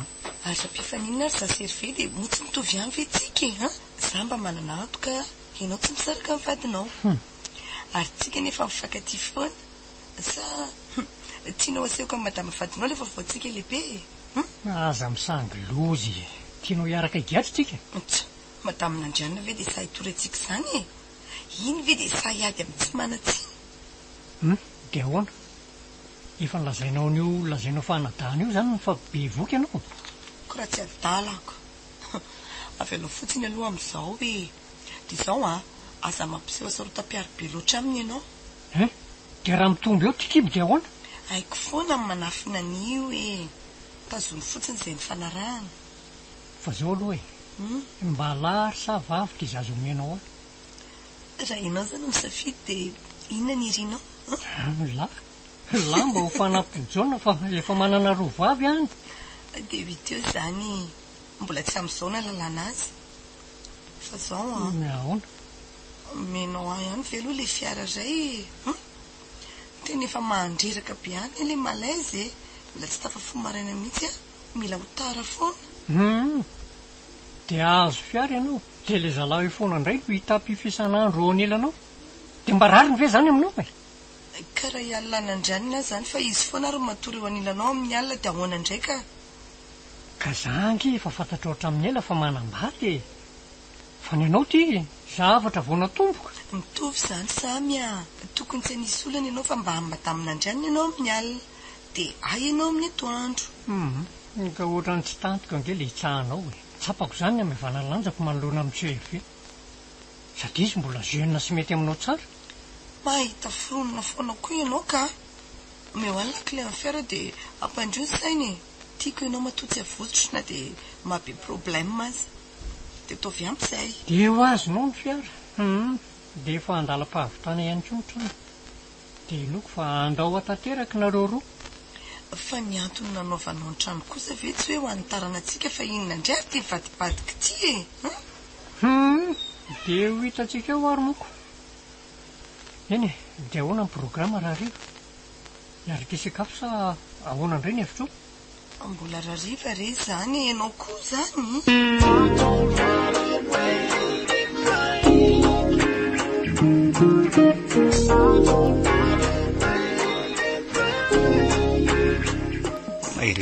aza mpifaninina ary za serve dia motsy mitovy ihany ve tsika za mba manana ato ka ianao tsy misaraka mivadinao ary tsika nefa mifankaty foana sa tianao asehoka amin'ny madama vadinao lefa voatsika lehibe aza misangy lozy tianao hiaraka higatsy tsika madama nandrianina ve dia sa hitorantsika izany iny ve dia sa hiady amin'ny tsy manatsiny dia ahoana efa nolazainao nio lazainao fanadana io zany fa be voky ianao ko raha tsy adalako avy aloha fotsiny aloha amin'izao dia izao aza mampiseho sarotam-piary be loatra aminy ianao dia raha mitombo eo tikibo dia ahoana haiko foana amin'ny manafina an'io tazony fotsiny izay ny fanarahana fa zao aloha mba lary sa vavy dia zazo omenao raha ianao zany misafidy dia inona ny irinao la lamba ho fanampinjona fa efa manana roa vavy any. Dia viteo zany mbola tsy amin'izao na lalàna azy fa zao ahoana menao ahy ihany ve aloha le fiara ray tena efa mandreraka be any ilay malaise mila tsy tafafo maraina mihitsy mila ho tara foana. Dia azo fiara ianao dia le zalahy foana indray no hitapy fisan'andro eo anilanao dia mba rariny ve zany aminao karaha ialina nandranina zany fa izy foana ary matory eo anilanao amin'ny alina dia ahoana indraika ka zangy efa fantatra oatra amin'ny ela fa manambaly fa ny anao ty zavatra vao natomboka mitovy zany samy tokony tsy nisy olana ianao fa mba ambataminandranina ianao amin'ny alina dia ay ianao amin'ny atoandro ka ohatrany tsy tantoka ange le hitsahanao tsapako zany amy vanalanjako manoloana amin'ny CEV satria izy mbola jeune sy mety aminao tsara mahita foronina foana koa ianao ka meo alina clé amin'ny fiara dia ampandrio ny sainy tiako ianao matotsy avotsotro na dia mahabe problème azy dia taovy amp'izay dia ho azonao ny fiara dia efa andalam-pahavitana ihany koa ny trano dia iloko fa andao atanteraka nareo roa fa ny antony nanaovanao ny trano kosa ve tsy hoe ho anotarana antsika fa inona indray ary tia vadibadika ty dia ho hitantsika ho ary moko eny dia ahoana ny programa raha riva hiarika sakafo sa ahoana indray ny hevitro mbola rariva re zany ianao koa zany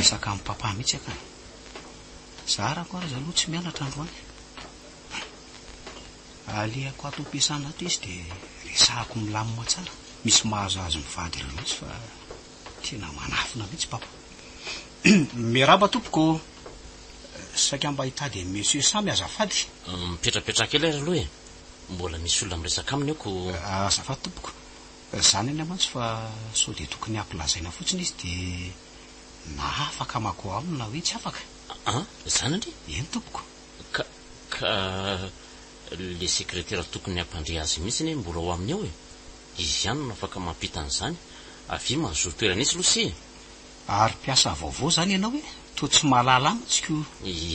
resaka amin'ny papa mihitsy aka zarako ary zaloha tsy mianatra androany aleako ato ampiasana ato izy dia resahako milamina tsara misy mahazo azo mivady ry mihitsy fa tena manafina mihitsy papa miaraba tompoko saika mba hitady monsieur samy azafady mipetrapetraka ela ry aloha mbola misy olona miresaka aminy aoko azafady tompoko zany any amantsy fa sao dia tokony ampilazaina fotsiny izy dia na afaka mako aminy na hoe tsy afaka zany andry eny tompoko ka le secrétaire tokony ampandre azy mihitsy mbola ao aminy ao izy ihany no afaka mampitan'izany avy mahazo toerana isy losi ary mpiasa vaovao zany ianao hoe to tsy mahalala amitsika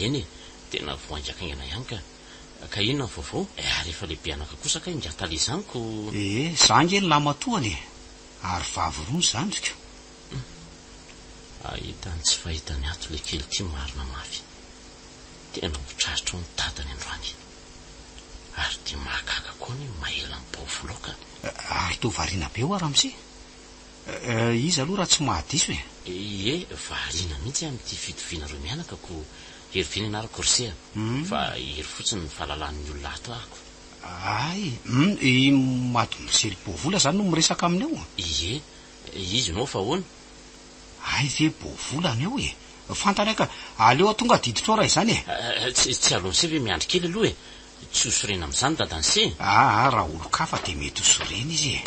eny tena voangakangana ihany ka inona ny vaovao ary efa lehibe anaka kosa ka ingatala izaniko zangy eny lamatoany ary vavy zany tsika ahitany tsy fahitany ato le kely ty marina mafy tena mitraritra ny dadany androany ary dia mahagaga koa ny maela ny baovoloka ary to variana be ho ary am'si izy aloha raha tsy mahadiso variana mihitsy amin'ity fitovianareo mianaka ko hery vinana korsea fa hery fotsiny ny fahalalan'ny olona ato ahako mady misely bovola zany no miresaka aminy ao izy nao fa hoana ve bovolany ao fantany aka aleo tonga diditra ao raha izany tsy aloha se ve miandry kely aloha tsy hosorena amin'izany dadany se raha olo-kafa dia mety hosorena izy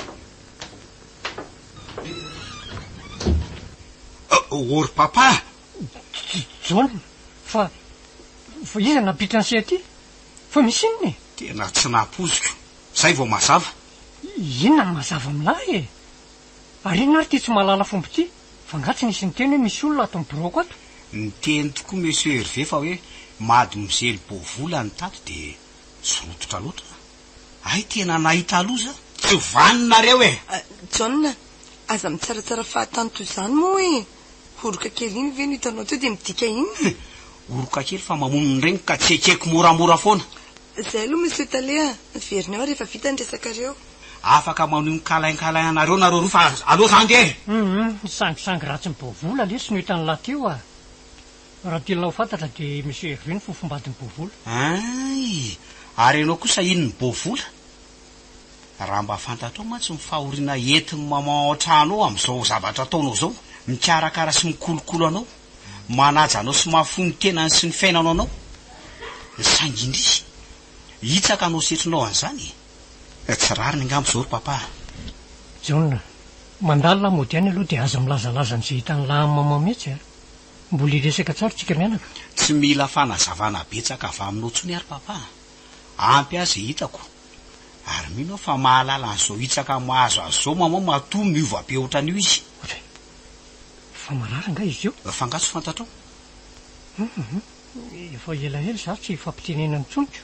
ory papa jona fa iza napitra ny se ty fa misy inony tena tsy napoziko zay vao mazava inona ny mazava amilahy ary inona ary ty tsy mahalala fombo ty fa ngatsy nisy ny teny hoe misy olona ato miboroko ato ny teny tokoa monsieur Hervé fa hoe mady mizely bovola ny tato dia zorototra loatra ay tena nahita aloza tsy vaninareo John aza mitsaratsara fahatanto izany moa oroka kely iny ve no hitanao teo dia midika iny oroka kely fa mamono regny ka tsy ekeko moramora foana zay aloha monsieur Talea verinao rehefa vita ny resakareo afaka manao mikalainkalay anareo nareo roa fa aloha zany sangisangy ratsy ny bovola lesy no hitany lateo raha tianao fantatra dia monsieur Hervé ny fofombadiny bovola ary ianao kosa ino ny bovola raha mba fantatrao mantsy mifahoriana entiny mamaotrano amin'izao zavatra ataonao zao mikarakara sy mikolokolo anao manaja anao sy mahafony tenany sy ny fiainanao anao sangindry hitsaka anao setrinao an'izany tsy rary ny ngambo zao ry papa John mandalina modiany aloha dia aza milazalaza n'izay hitany lamama mihitsy mbola iresaka tsara tsika mianaka tsy mila fanazavana betsaka avy aminao tsony ary papa ampy azy hitako ary mino fa mahalala an'izao hitsaka mahazo azy zao mama matoa miova be ohatran'io izy Efa marary nga izy io. Fangatso fantatrao. Efa elaela za tsy fampitenena ny tsoniko.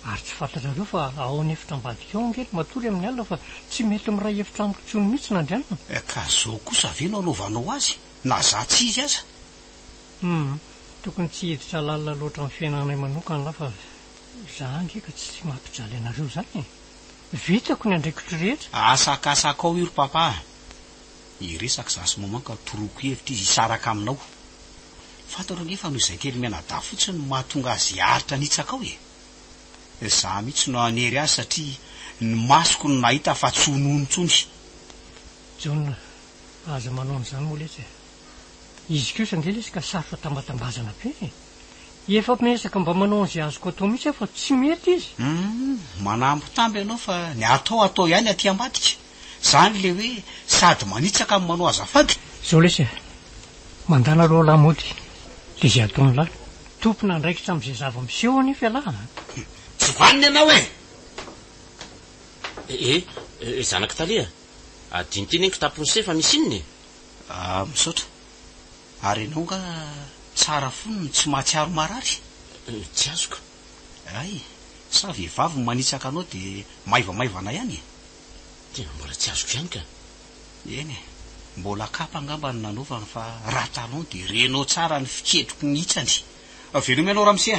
Ary tsy fantatrareo fa ao ny efitra ambadika ao angely matory amin'ny alina fa tsy mety miray efitra amiko tsony mihitsy nandrianina. Ka zao kosa aveno anaovanao azy na za tsy izy aza. Tokony tsy hiditra lalina loatra amin'ny fiainanay manokana la fa za angeka tsy mampijaly anareo zany. Vitako ny andraikitro rehetra. Asakasaka ao iro papa. Iresaka za sy mamanka toroko hevitra izy hisaraka aminao. Fantarao nefa no izay kely mianadahy fotsiny mahatonga azy aritra nitsaka ao e. Za mihitsy no anery azy satria ny masoko no nahita fa tsy hononontsony. John, aza manao an'izany moa letsy. Izy kosa angely izy ka sarotra tambatambazana be. Efa miesaka mba manao an'izay azoko atao mihitsy fa tsy mety izy. Manambo tamby ianao fa ny atao ihany aty ambadika. Zany le hoe sady manitsaka amin'ny manao azafady. Zao lesy, mandana aloha lamody. Dia izay ataony lahy. Tompona andraikitra amin'izay zava-miseho anefa lahy. Tsy vaniny ianao zanaka talia. Adinotiny enko tapony sefa misy inony. Misaotra. Ary ianao nga tsara fonony tsy mahatsiaro marary. Tsy azoko. Ay, sa vehivavy manitsaka anao dia maivamaivana ihany. Tena mbola tsy azoko ihany ka. Eny, mbola kapa angamba ny nanaovana fa raha talon dia renao tsara ny fiketroko nhitsany. Avelomany ianao Ramsey.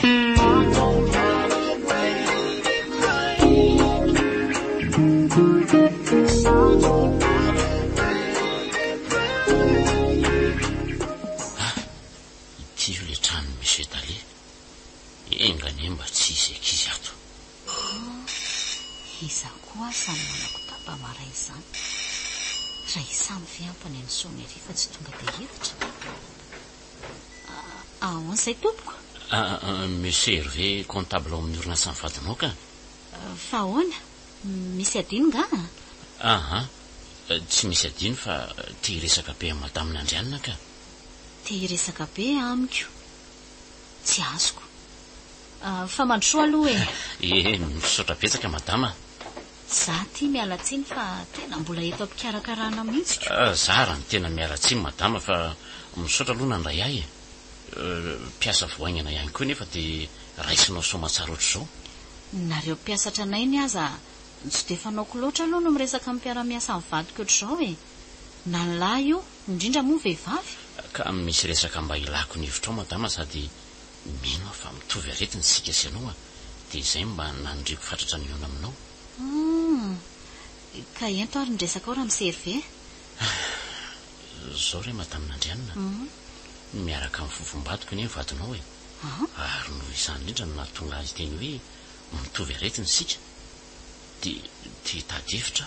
Ity io le trano misy Italia. Engany mba tsy isy ankizy ato. Iza koa samy manako tapa-maray izany. Raha isamy fiampany amin'ny sonnerie fa tsy tonga dia hevitra. Ahoana izay tompoko? Monsieur Hervé, comptable ao amin'ny orinasa ny vadinao ka? Fa ahoana? Misy adino nga? Tsy misy adino fa tia resaka be amin'ny madame Nandrianina ka. Tia resaka be amiko. Tsy azoko. Fa mandrosoa aloha e. Misaotra betsaka madama. Za tia miala tsiny fa tena mbola eto am-pikarakarana mihitsy. Za raha ny tena miala tsiny madama fa misaotra aloha nandray ahy. Mpiasa voaingana ihany koa nefa dia raisinao somatsara ohatr'izao. Nareo mpiasatra anay ny aza tsy dia fanaoko loatra aloha no miresaka amin'ny mpiara-miasa amin'ny vadiko ohatr'izao e. Na ny lahy io, indrindra moa vehivavy. Ka misy resaka mba ilako ny hevitrao madama sady mino fa mitovy aretiny sika sy ianao dia izay mba nanondriko fatratra ny ona aminao. Ka ento ary ny resaka ao raha miserve. Zao re madame Nandrianina. Miaraka amin'ny fofombadiko ny vadinao e. Ary noho izany indrindra no nahatonga azy teny hoe mitovy aretiny sika. Dia hitady hevitra.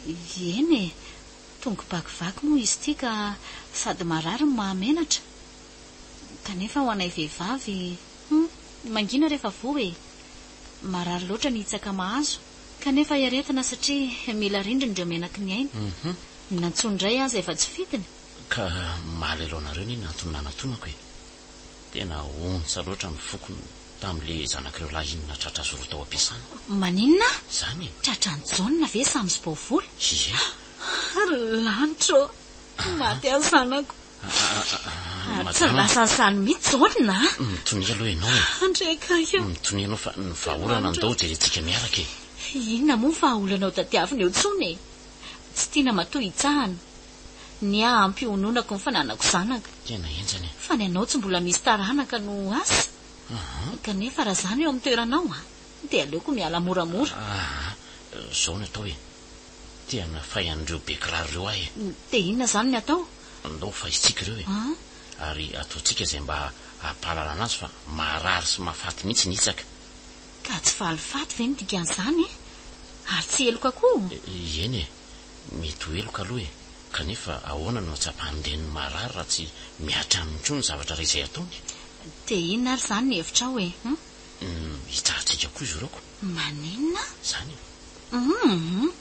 Eny e, tonga bakivaky moa izy ity ka sady marary ny mahamenatra. Kanefa ho anay vehivavy, mangina rehefa vo e. Marary loatra ny hitsaka mahazo, kanefa iaretina satria mila rindriny ireo menaky ny aina. Nantsondray azy efa tsy fitiny. Ka mahalelo anareo ny antony nanatonako e. Tena onsa loatra ny fokony tamin'le zanak'ireo lahy inona tratra zoro tao ampiasana. Maninona? Zany. Tratrany jaunina ve samy sy baovolo? Ie. Lanitro, maty azy zanako. Tsy lasasany mihitsy jaunina. Mitony aloha ianao e. Andreka io. Mitony ianao fa ny vahaolana andao jerentsika miaraka e. Inona moa vahaolana ao tadiavina eo tsony e. Tsy tiana matoa hitsahana. Ny ampy hononako ny fananako zanaka. Tena enjany. Fa ny anao tsy mbola misy taranaka no asa. Kanefa raha zany eo amin'ny toeranao dia aleoko miala moramora. Zao ny atao e. Tena fahan'ireo be kiraro ireo ahy. Dia inona zany ny atao? Andao fahisitsika ireo e. Ary ataotsika izay mba hampahalala azy fa marary sy mahafaty mihitsy nitsaka. Ka tsy falifaty ve ny dikan'izany e? Ary tsy eloka koa. Eny e, mety ho eloka aloha e. Kanefa ahoana no atsapahan'ireny marary raha tsy miatra amin'intsony zavatra ray izay ataony. Dia inona ary zany ny hevitrao e? Hitaritsika koa izy ireo. Maninona? Zany.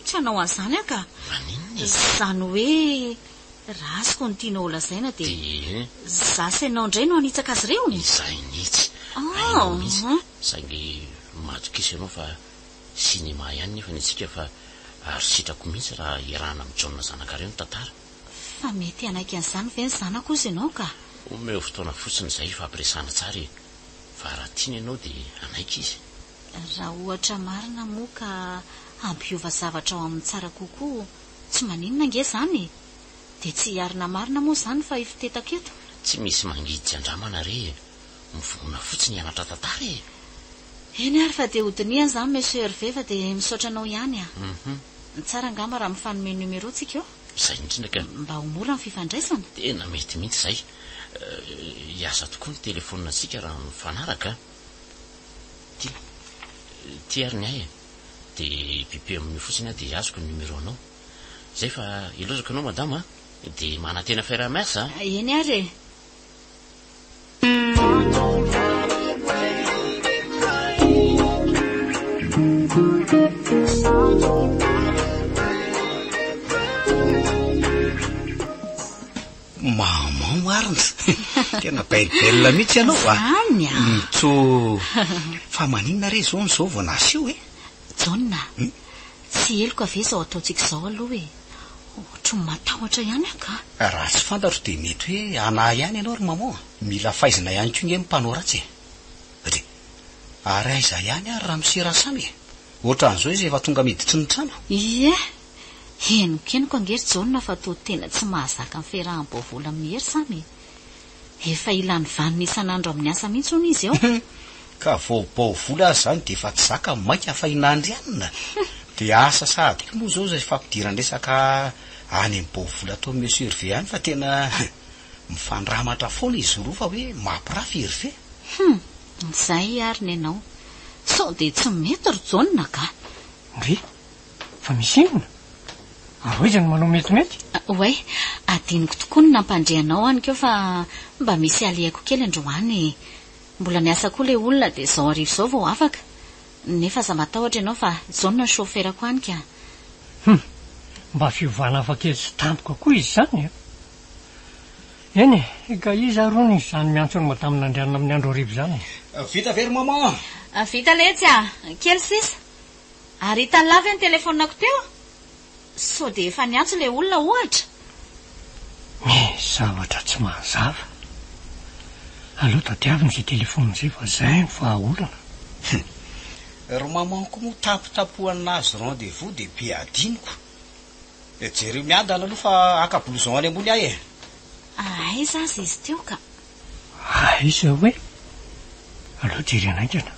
Tsy hanao an'izany ka. Maninona? Zany hoe rasiko ny tianao lazaina dia za sy ianao indray no hanitsaka azy ireo. Izay nitsy. Ainao mihitsy. Saingy matokisa ianao fa sinema ihany nefa ny antsika fa ary sitrako mihitsy raha iarahana amin'ny John zanaka ireo ny tantara. fa mety anaiky an'izany ve ny zanako izy ianao ka omeo fotoana fotsiny izay fampiresana tsara fa raha tiany ianao dia anaiky izy raha ohatra marina moa ka ampiova zavatra ao amin'ny tsara kokoa tsy maninona nge zany dia tsy hiarina marina moa zany fa ifitetako eto tsy misy mangidy andramana re mivonona fotsiny hianatra tantara eny ary fa dia hodiniany zany monsieur Hervé fa dia misaotra anao ihany tsara angamba raha mifanome numero tsika eo izay indrindraka mba homora ny fifandraisana tena mety mihitsy izay hiasa tokoa ny telefona sika raha mifanaraka ty ary ny ay dia pipe amin'ny fotsiny dia azoko ny numero anao izay fa ilozako anao madama dia manantena fer-mersa eny ary mama marina tena bailibelina mihitsy ianao any mitso fa maninona re zao n'izao vao nasio jona tsy eloko ave zao ataontsika izao aloha ohatry ny matahotra ihany aka raha tsy fantatro dia mety hoe ana ihany ianao ry mama mila faizina ihany koa nge mimpanao ratsy satria ary aiza ihany ary raha misirasamy ohatran'izao izy efa tonga miditry ny trano ie henoko angery jona fa to tena tsy mahazaka ny ferahamboavola amin'ny hery samy efa ilany vanina isan'andro amin'ny asa mihitsy hono izy eo ka vaobaovola azy zany dia efa tsy zaka maika fa inandrianina dia asa sady moa zao zay fampidiran-resaka any amin'ny baovola atao monsieur Hervé any fa tena mifandramatra foana izy roa fa hoe mampirafy Hervé izay ary ny anao sao dia tsy mety ry jona ka ry fa misy inona ary izany manao metimety oay adiniko tokoa ny nampandrehanao any keo fa mba misy alehako kely androany mbola niasa koa le olona dia zao arivo zao vao afaka nefa za matahotra ianao fa jona ny chauffeurako any ka mba fiovana afa kely sy tampoka koa izy zany eny ka izy arony izany miantso ny madama nandrianina amin'ny andro arivo zany vita very mama vita letsy kely sisa ary hitany lavy ny telefonako teo sao dia efa niantso le olona ohatra zavatra tsy mahazava aloha tadiaviny izay telefona izay fa zay ny fahaolana ry mamanko moa tapotapoanazy rendez-vous dia be adiniko jereo miadana aloha fa akablouson any ambony ahy aiza azy izy teo ka aiza hoe aloha jeryanainkana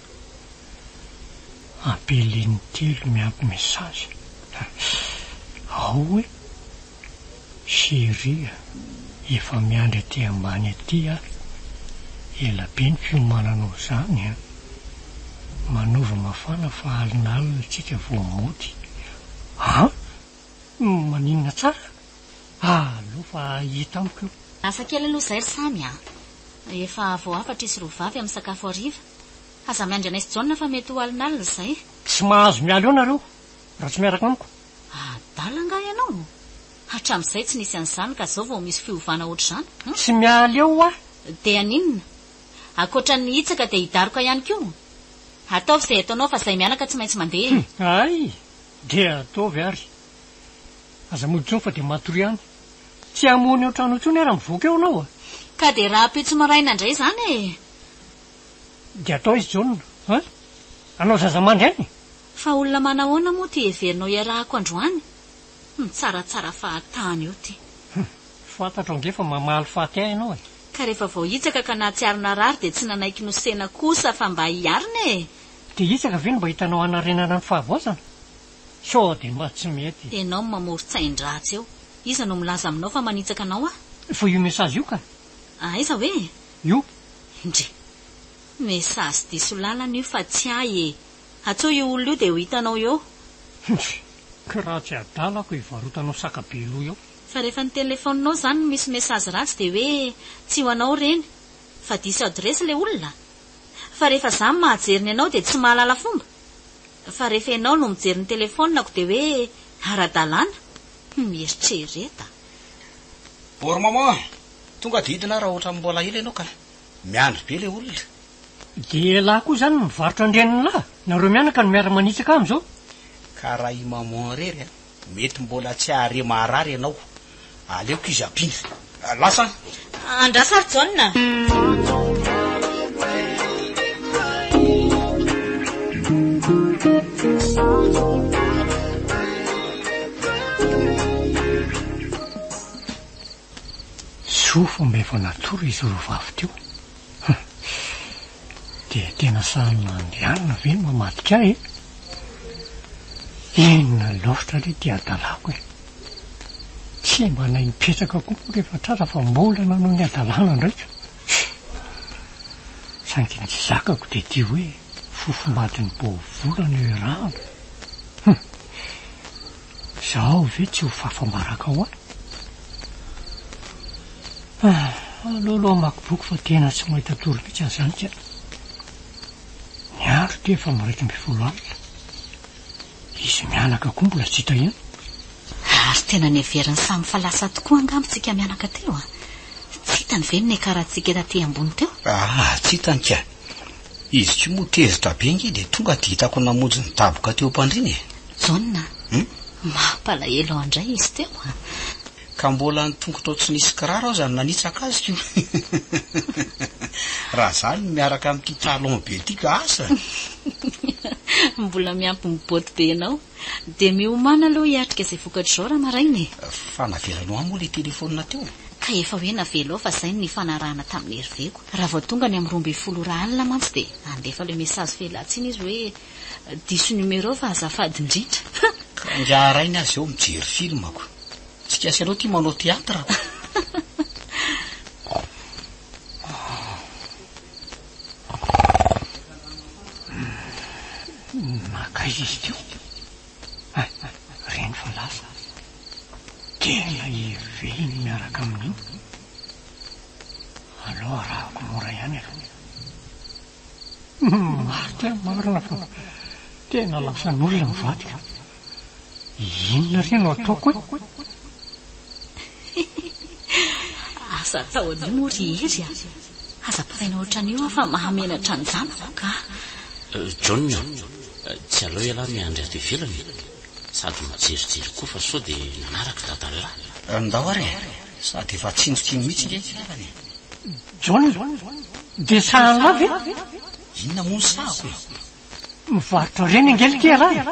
ampeleny telo miampy mesazy ao hoe chérie efa miandry aty ambany aty ela be ny fiomananao zany manova mafana fa alinalina tsika vao mody maninona tsara aloha fa hita amiko io asa kely aloha zay ry samy efa vao afatra isy roa vavy amin'ny sakafo ariva aza miandry anay sy jona fa mety ho alinalina izay tsy mahazo mialo eo nareo raha tsy miaraka amiko adala nga ianao hatramin'izay tsy nisy an'izany ka zao vao misy fiovana ohatr'izany tsy mialy eo dia aninona akoatra ny hitsaka dia hidaroka ihany koa ataovy izay ataonao fa izay mianaka tsy maintsy mandeha ay dia ataovy ary aza moditsony fa dia matory any tsy amony eo trano intsony ary mivoaka eo anao ka dia raha pitso maraina indray zany dia atao izy jona anao zazamandry any fa olona manahoana moa ty heverinao iarahako androany mitsaratsara fahatany eo ty fantatro ange fa mamaly fahaty ay ianao ka rehefa vao hitsaka ka natsiarina rary dia tsy nanaiky nosena kosa fa mba hiarina dia hitsaka ve no mba hitanao anarenana ny fahavoazana sao dia mba tsy mety ianao mamory-tsain-dratsy eo iza no milaza aminao fa manitsaka anao fa io mesazy io ka aiza hoe io indre mesazy diso lalana io fa tsy ay atsoa io olona io dia ho hitanao eo ka raha tsy adalako hivarotanao sakabelo eo fa rehefa ny telefoninao zany misy mesazy ratsy dia hoe tsy ho anao reny fa diso adresy le olona fa rehefa zany mahajeriny ianao dia tsy mahalala fomba fa rehefa ianao no mijery ny telefoninako dia hoe ara-dalàna mieritrereta bory mama tonga didina raha ohatra mbola ela ianao ka miandry be le olona dia lahy koa zany mivarotra andreniny lahy nareo mianaka no miara manitsaka amin'izao ka raha i maman rery mety mbola tsy ahare maharary ianao aleoko izy ampiny lasa andrasary jauna sofo mba efa natoro izy ro vavy teo dia tena sanina andehanana ve no mamadika ahy enina lofitra le ty adalako e tsy mba nay mipetraka koa rehefa tratra fa mbola nanao ny adalana ndraika sankiny tsy zakako dia ty hoe fofombatiny bovolana eo irahana zaho ve tsy ho fafambaraka ao ahy aloaloha makiboky fa tena tsy mahita toro mihitsy an'izany ka ny andro ty efa miraika amby folo alina izy mianaka koa mbola tsy hita eny ary tena ny everiny samy falasa tokoa angambotsika mianaka teo tsy hitany ve ny karahantsika taty ambony teo tsy hitany ka izy tsy moa tezitra be nge dia tonga ty hitako namonjy ny taboka teo am-pandriny jauna mampalahelo ao andray izy teo ka mbola ny tongotra tsy nisy kiraro aho zany nanitsaka azy ko raha zany miaraka amin'ity talon be ty ka asa mbola miampy miboty be anao dia miomana aloha hiatrika izay vokatra zao raha marainy fa navelanao ahy moa le telefonina teo ka efa hoe navelo ao fa zay ny fanarahana tamin'ny heriveko raha vao tonga ny amin'ny 12 alina mantsy dia andefa le mesazy felatsiny izy hoe diso numero fa azafady indrindra ka ngiarainy azy eo mijery filmako tsy kasy anao ty manao teatra makaizy izy teo reny fa lasa tena iveny miaraka amin'iny aloha rahako mora ihany aloha marika marina fa tena lasan'olona mivadika inona reny no ataoko e asa tao any moa rehery aza paraina ohatran'io aho fa mahamenatra ny zanako ka John tsy aleo iala miandry ato ivelany sady majerijery koa fa sao dia nanaraka dadalahy ndao ary sady efa tsinjotsiny mihitsy nge fiarany John dia sahanla ve inona moa ny sahako e mivarotra reny angelika raha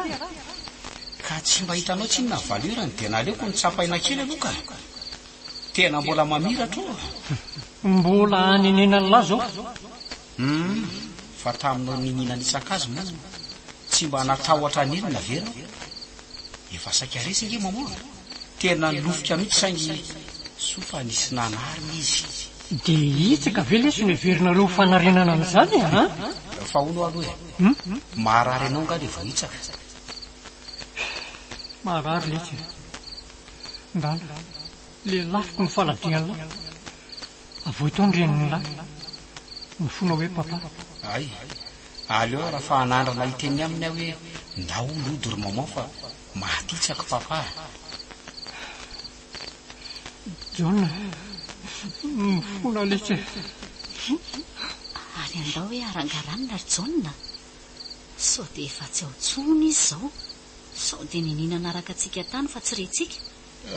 ka tsy mba hitanao tsy inona valurany dia naleoko ny tsapaina kely aloha ka tena mbola mamiratra o mbola aninena ny lahy zao fa taminao ninina nitsakazy moa tsy mba natahotra anelina verina efa saika resy nge mamoa tena nilofika mihitsy saingy sofa nisy nanarina izy dia itsaka ve lesy ny verina reo fanarenana an'izany fa ono aloha e marary anao nga le vohitsaka marary lesy ndala le lafiko ny faladiana avy ito ny reniny lahy ny fona hoe papa ay aleo raha fa hanandrana hiteny aminy aho hoe ndao lody ry maman fa mahatitsaka papa John mifona lesy ary andao hoe arangaranina ry jauna sao dia efa tsy ao tsony izy zao sao dia ninina naraka antsika tany fa tsy retsika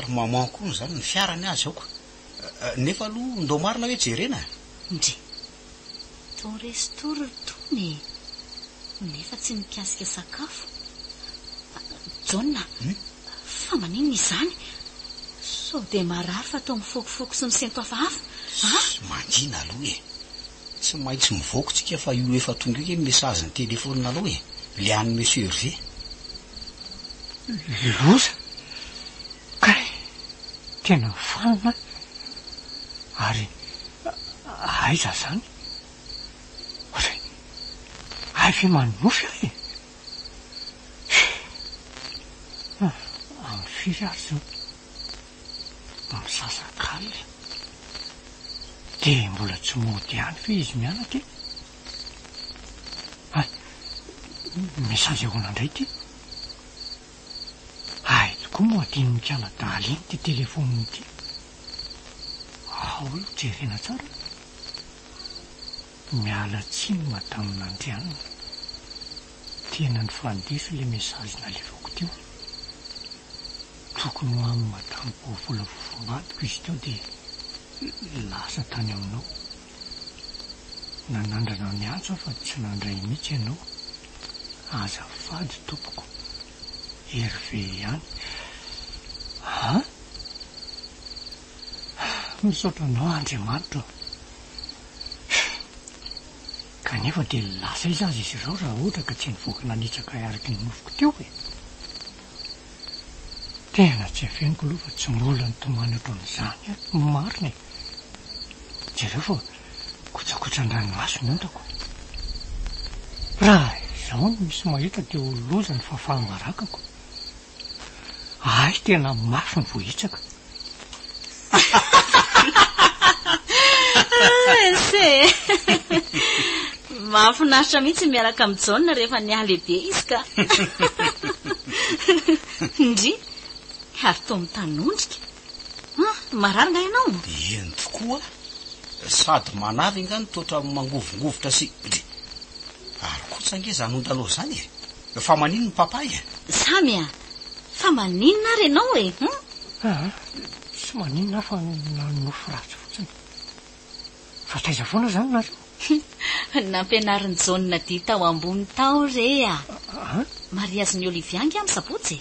ry maman koa zany ny fiarany azy aoko nefa aloha ndo marina hoe jerena ndre ton restory tony nefa tsy mikasika sakafo jauna fa maninona izany sao dia marary fa tao mifokofoko sy misento hafahafa mandina aloha e tsy maintsy mivoakotsika fa io efa tonga io mesazy ny telefonina aloha e le any monsieur Hervé loza kay tena fanina ary aiza zany oe ay fe manofy ahy amin'ny firy ary zao misasakaly dia mbola tsy mody ihany fe izy mianaka e mesazy ahoana indray ty ay tokoa moa adiny mikanadaly iny ty telefoniny ty ao io jerena tsara miala tsiny madamina andrianina tena ny fandeso le mesazy nalevako teo tokony ho amin'ny madamo vola vovomadiko izy teo dia lasa tany aminao. Nanandrana ny antso fa tsy nandray mihitsy ianao. Azafady tompoko, Hervé ihany. Misaotra anao Andriamanitra. Kanefa dia lasa izy azy izy ireo raha ohatra ka tsy nivoaka nanitsaka araky ny nofoko teo e. Tena tsy afeniko aloha fa tsy mbola nitomany ohatran'izany marina e. Jereo fa kotsakotran-dranomasina ontako. Raha izao no misy mahita teo loza ny fahafahambarakako. Ay, tena mafy ny vohitsaka. Se mahafinaritra mihitsy miaraka amin'ny John rehefa niaha lehibe izy ka. Ndry ary toa mitanondrika. Marary nga ianao? Eny tokoa. Sady manavy nga ny toetra mangovongovotra sy ary kosa nge zanondalao zany e. Fa maninona ny papay e? Samy fa maninona ary ianao e? Tsy maninona fa nanofo ratsy fotsiny. Fa taiza foana zany nareo? Nampianarin' John dia tao ambony tao re a. Mariazy ny Olivia nge amin'ny sabotsy.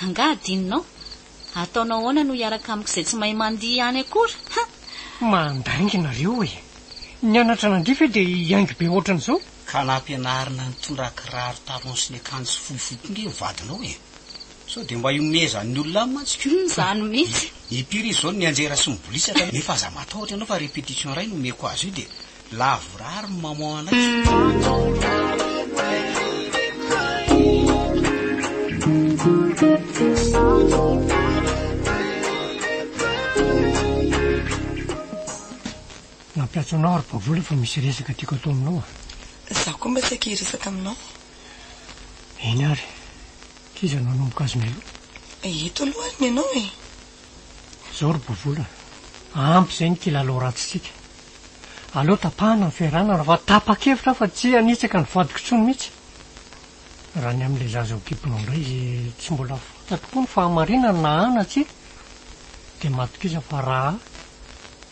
Anga adininao. Ataonao ahoana no hiaraka amiko izay tsy mahay mandihy any akory? Mandaingy nareo e. Nianatra nandrify dia hiaingy be ohatran'izao. Ka nampianarina nitondra kiraro talon sy ny akanjo fohifohy nge vadinao e. So dia mba iomeza ny olona mantsika. Zany mihitsy. Ipiry izao ny anjera sy mibolisaka nefa aza matahotra ianao fa répétition ray no meko azy io dia lavorary ny maman anazy. Nampiatso anao ary bavola fa misy resaka tiako atao aminao Zaho koa mba saika hiresaka aminao. Eny ary, kiza nanomboka azy melo. Eto aloha ary ny ianao e. Zao ry bavola, ampy izay ny kilalao ratsitsika. Aleo tapahana ny fiarahana fa tapa-kevitra fa tsy hanitsaka ny vadiko intsony mihitsy. Raha ny amin'ilay zaza ho kipinao indray izy tsy mbola fanta tokoa ny fahamarinana na anatsy dia matokiza fa raha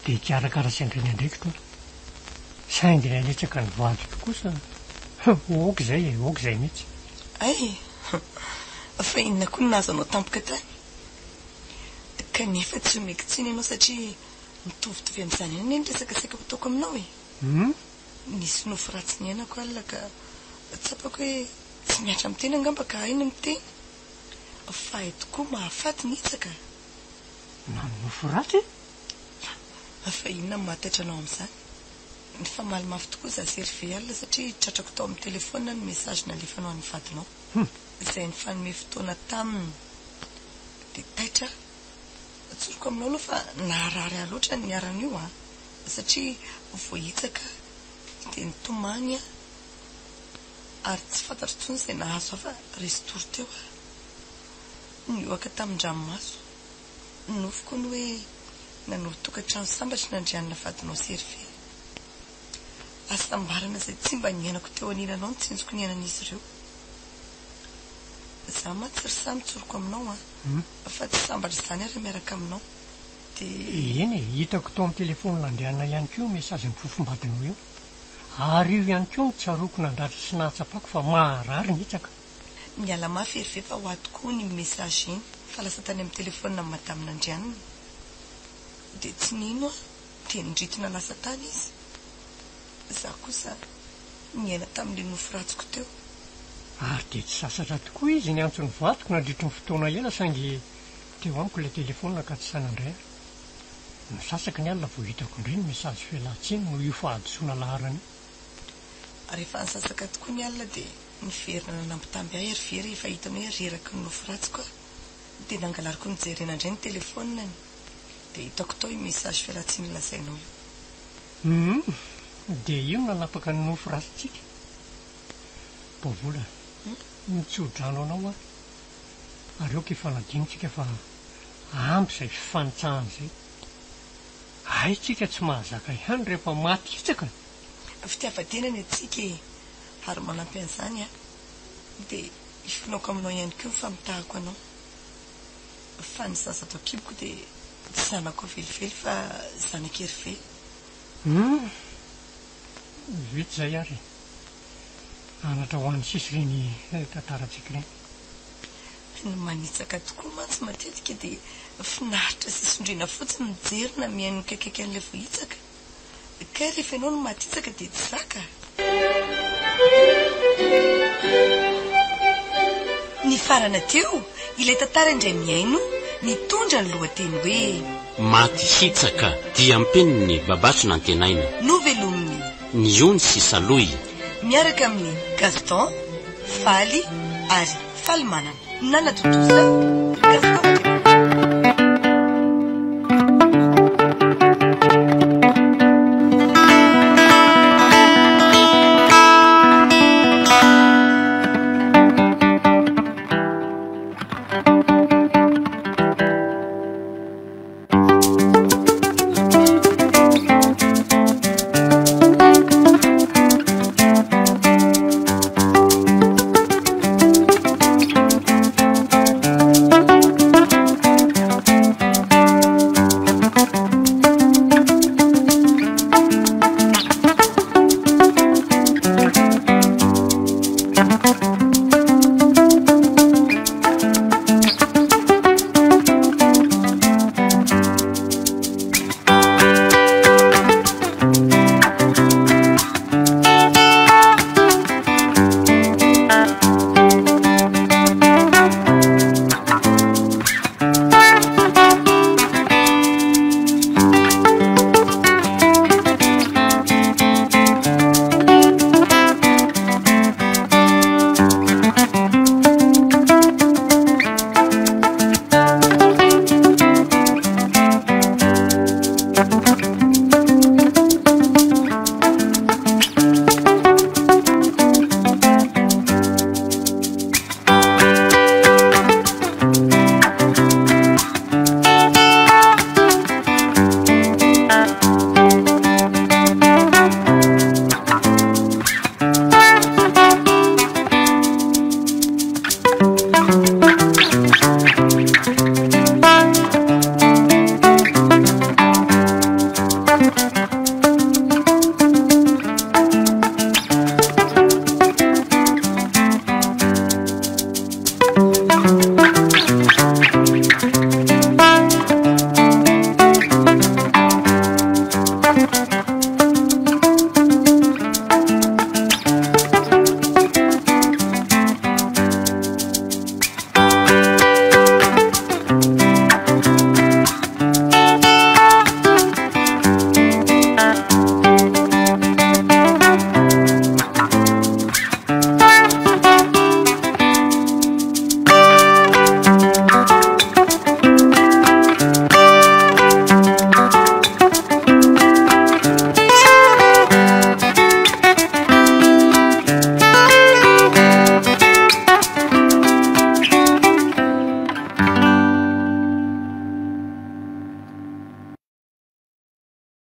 dia hikarakara saingreny andraiky toa. Saingy ny hanitsaka ny vadiko kosa oka izay mihitsy. Ay, fa inona koa nazo anao tampoka tany. Kanefa tsy omeko tsiny ianao satria mitovitovy amin'izany ihany ny resaka saika ataoko aminao e. Nisy nofo ratsy ny ainako alina ka tsapako hoe tsy miatra amin'ny tena angamba ka aina miteny. Fa eto koa mahafaty nitsaka. Nofo ratsy? Fa inona mahataitra anao amin'izany? Ny famaly mafy tokoa za Hervé alina satria tratrako tao amin'ny telefona ny mesazh nalefanao any vadinao. Izay ny fanome fotoana taminy. Dia taitra tsoroko aminao aloha fa naharary aloatra ny aran'io satria voahitsaka dia nitomany ary tsy fantatro intsony izay nahazo fa resy-tory teo nioaka tamin-dranomaso. Nofoko ny hoe nanoro tokantrano sambatra nandrianina vadinao sy Hervé. Asambarana izay tsy mba niainako teo anilanao ny tsinjoko ny ainan'izy ireo. Za matsy ry samy tsoroko aminao fa tsy sambatra izany ary miaraka aminao. Eny e, hitako tao amin'ny telefona nandrianina ihany koa mesazy mifofombadinao eo. Ary io ihany koa nitsaroko nandratra sy nahatsapako fa maharary nitsaka. Miala mafy Hervé fa ho ato koa ny mesazh iny fa lasa tany amin'ny telefona ny madame nandrianina. Dia tsy nino dia nindritina lasa tany izy. Za kosa niaina tamin'ilay nofo ratsiko teo. Ary dia tsy sasatra tokoa izy ny antso ny vadiko nandritry ny fotoana ela saingy teo amiko ilay telefona ka tsy sanandray. Nisasaka ny alina vao hitako indray ny mesazy fialan-tsiny no io fahadosoana laharana. Rehefa nisasaka tokoa ny alina dia niverina nanambitamby ahy Hervé rehefa hitany hoe reraky ny nofo ratsiko dia nangalariko nijerena indray ny telefonany dia hitako tao io mesazy fialan-tsiny lazainao io. Dia io nanapaka ny nofo ratsitsika. Bavola, mitsodrano anao ary eo ka fanadinitsika fa ampy izay fifanitsahana izay. Tsika tsy mahazaka ihany rehefa maty hitsaka. Fitiavan-tena ny atsika ary manampy an'izany dia ifinaoko aminao ihany koa ny famitahako anao. fa ny sasato akiboko dia tsy zanako velively fa zanakery vety zay ary anatra ho an'ny sisy reny tantaratsika ireny ny manitsaka tokoa mantsy matetika dia finaritra sisondrina fotsiny mijerina mihaino kaikaiky an'ilay vohitsaka ka rehefa ianao no matitsaka dia tsy zaka ny farana teo ilay tantara indray miaino nitondra ny lohateny hoe maty hitsaka dia ampeny ny babatsona ny tenaina novelominy ny ony sy saloy miaraka amin'ny Gaston, Faly ary Faly manana nanatotoza Gaston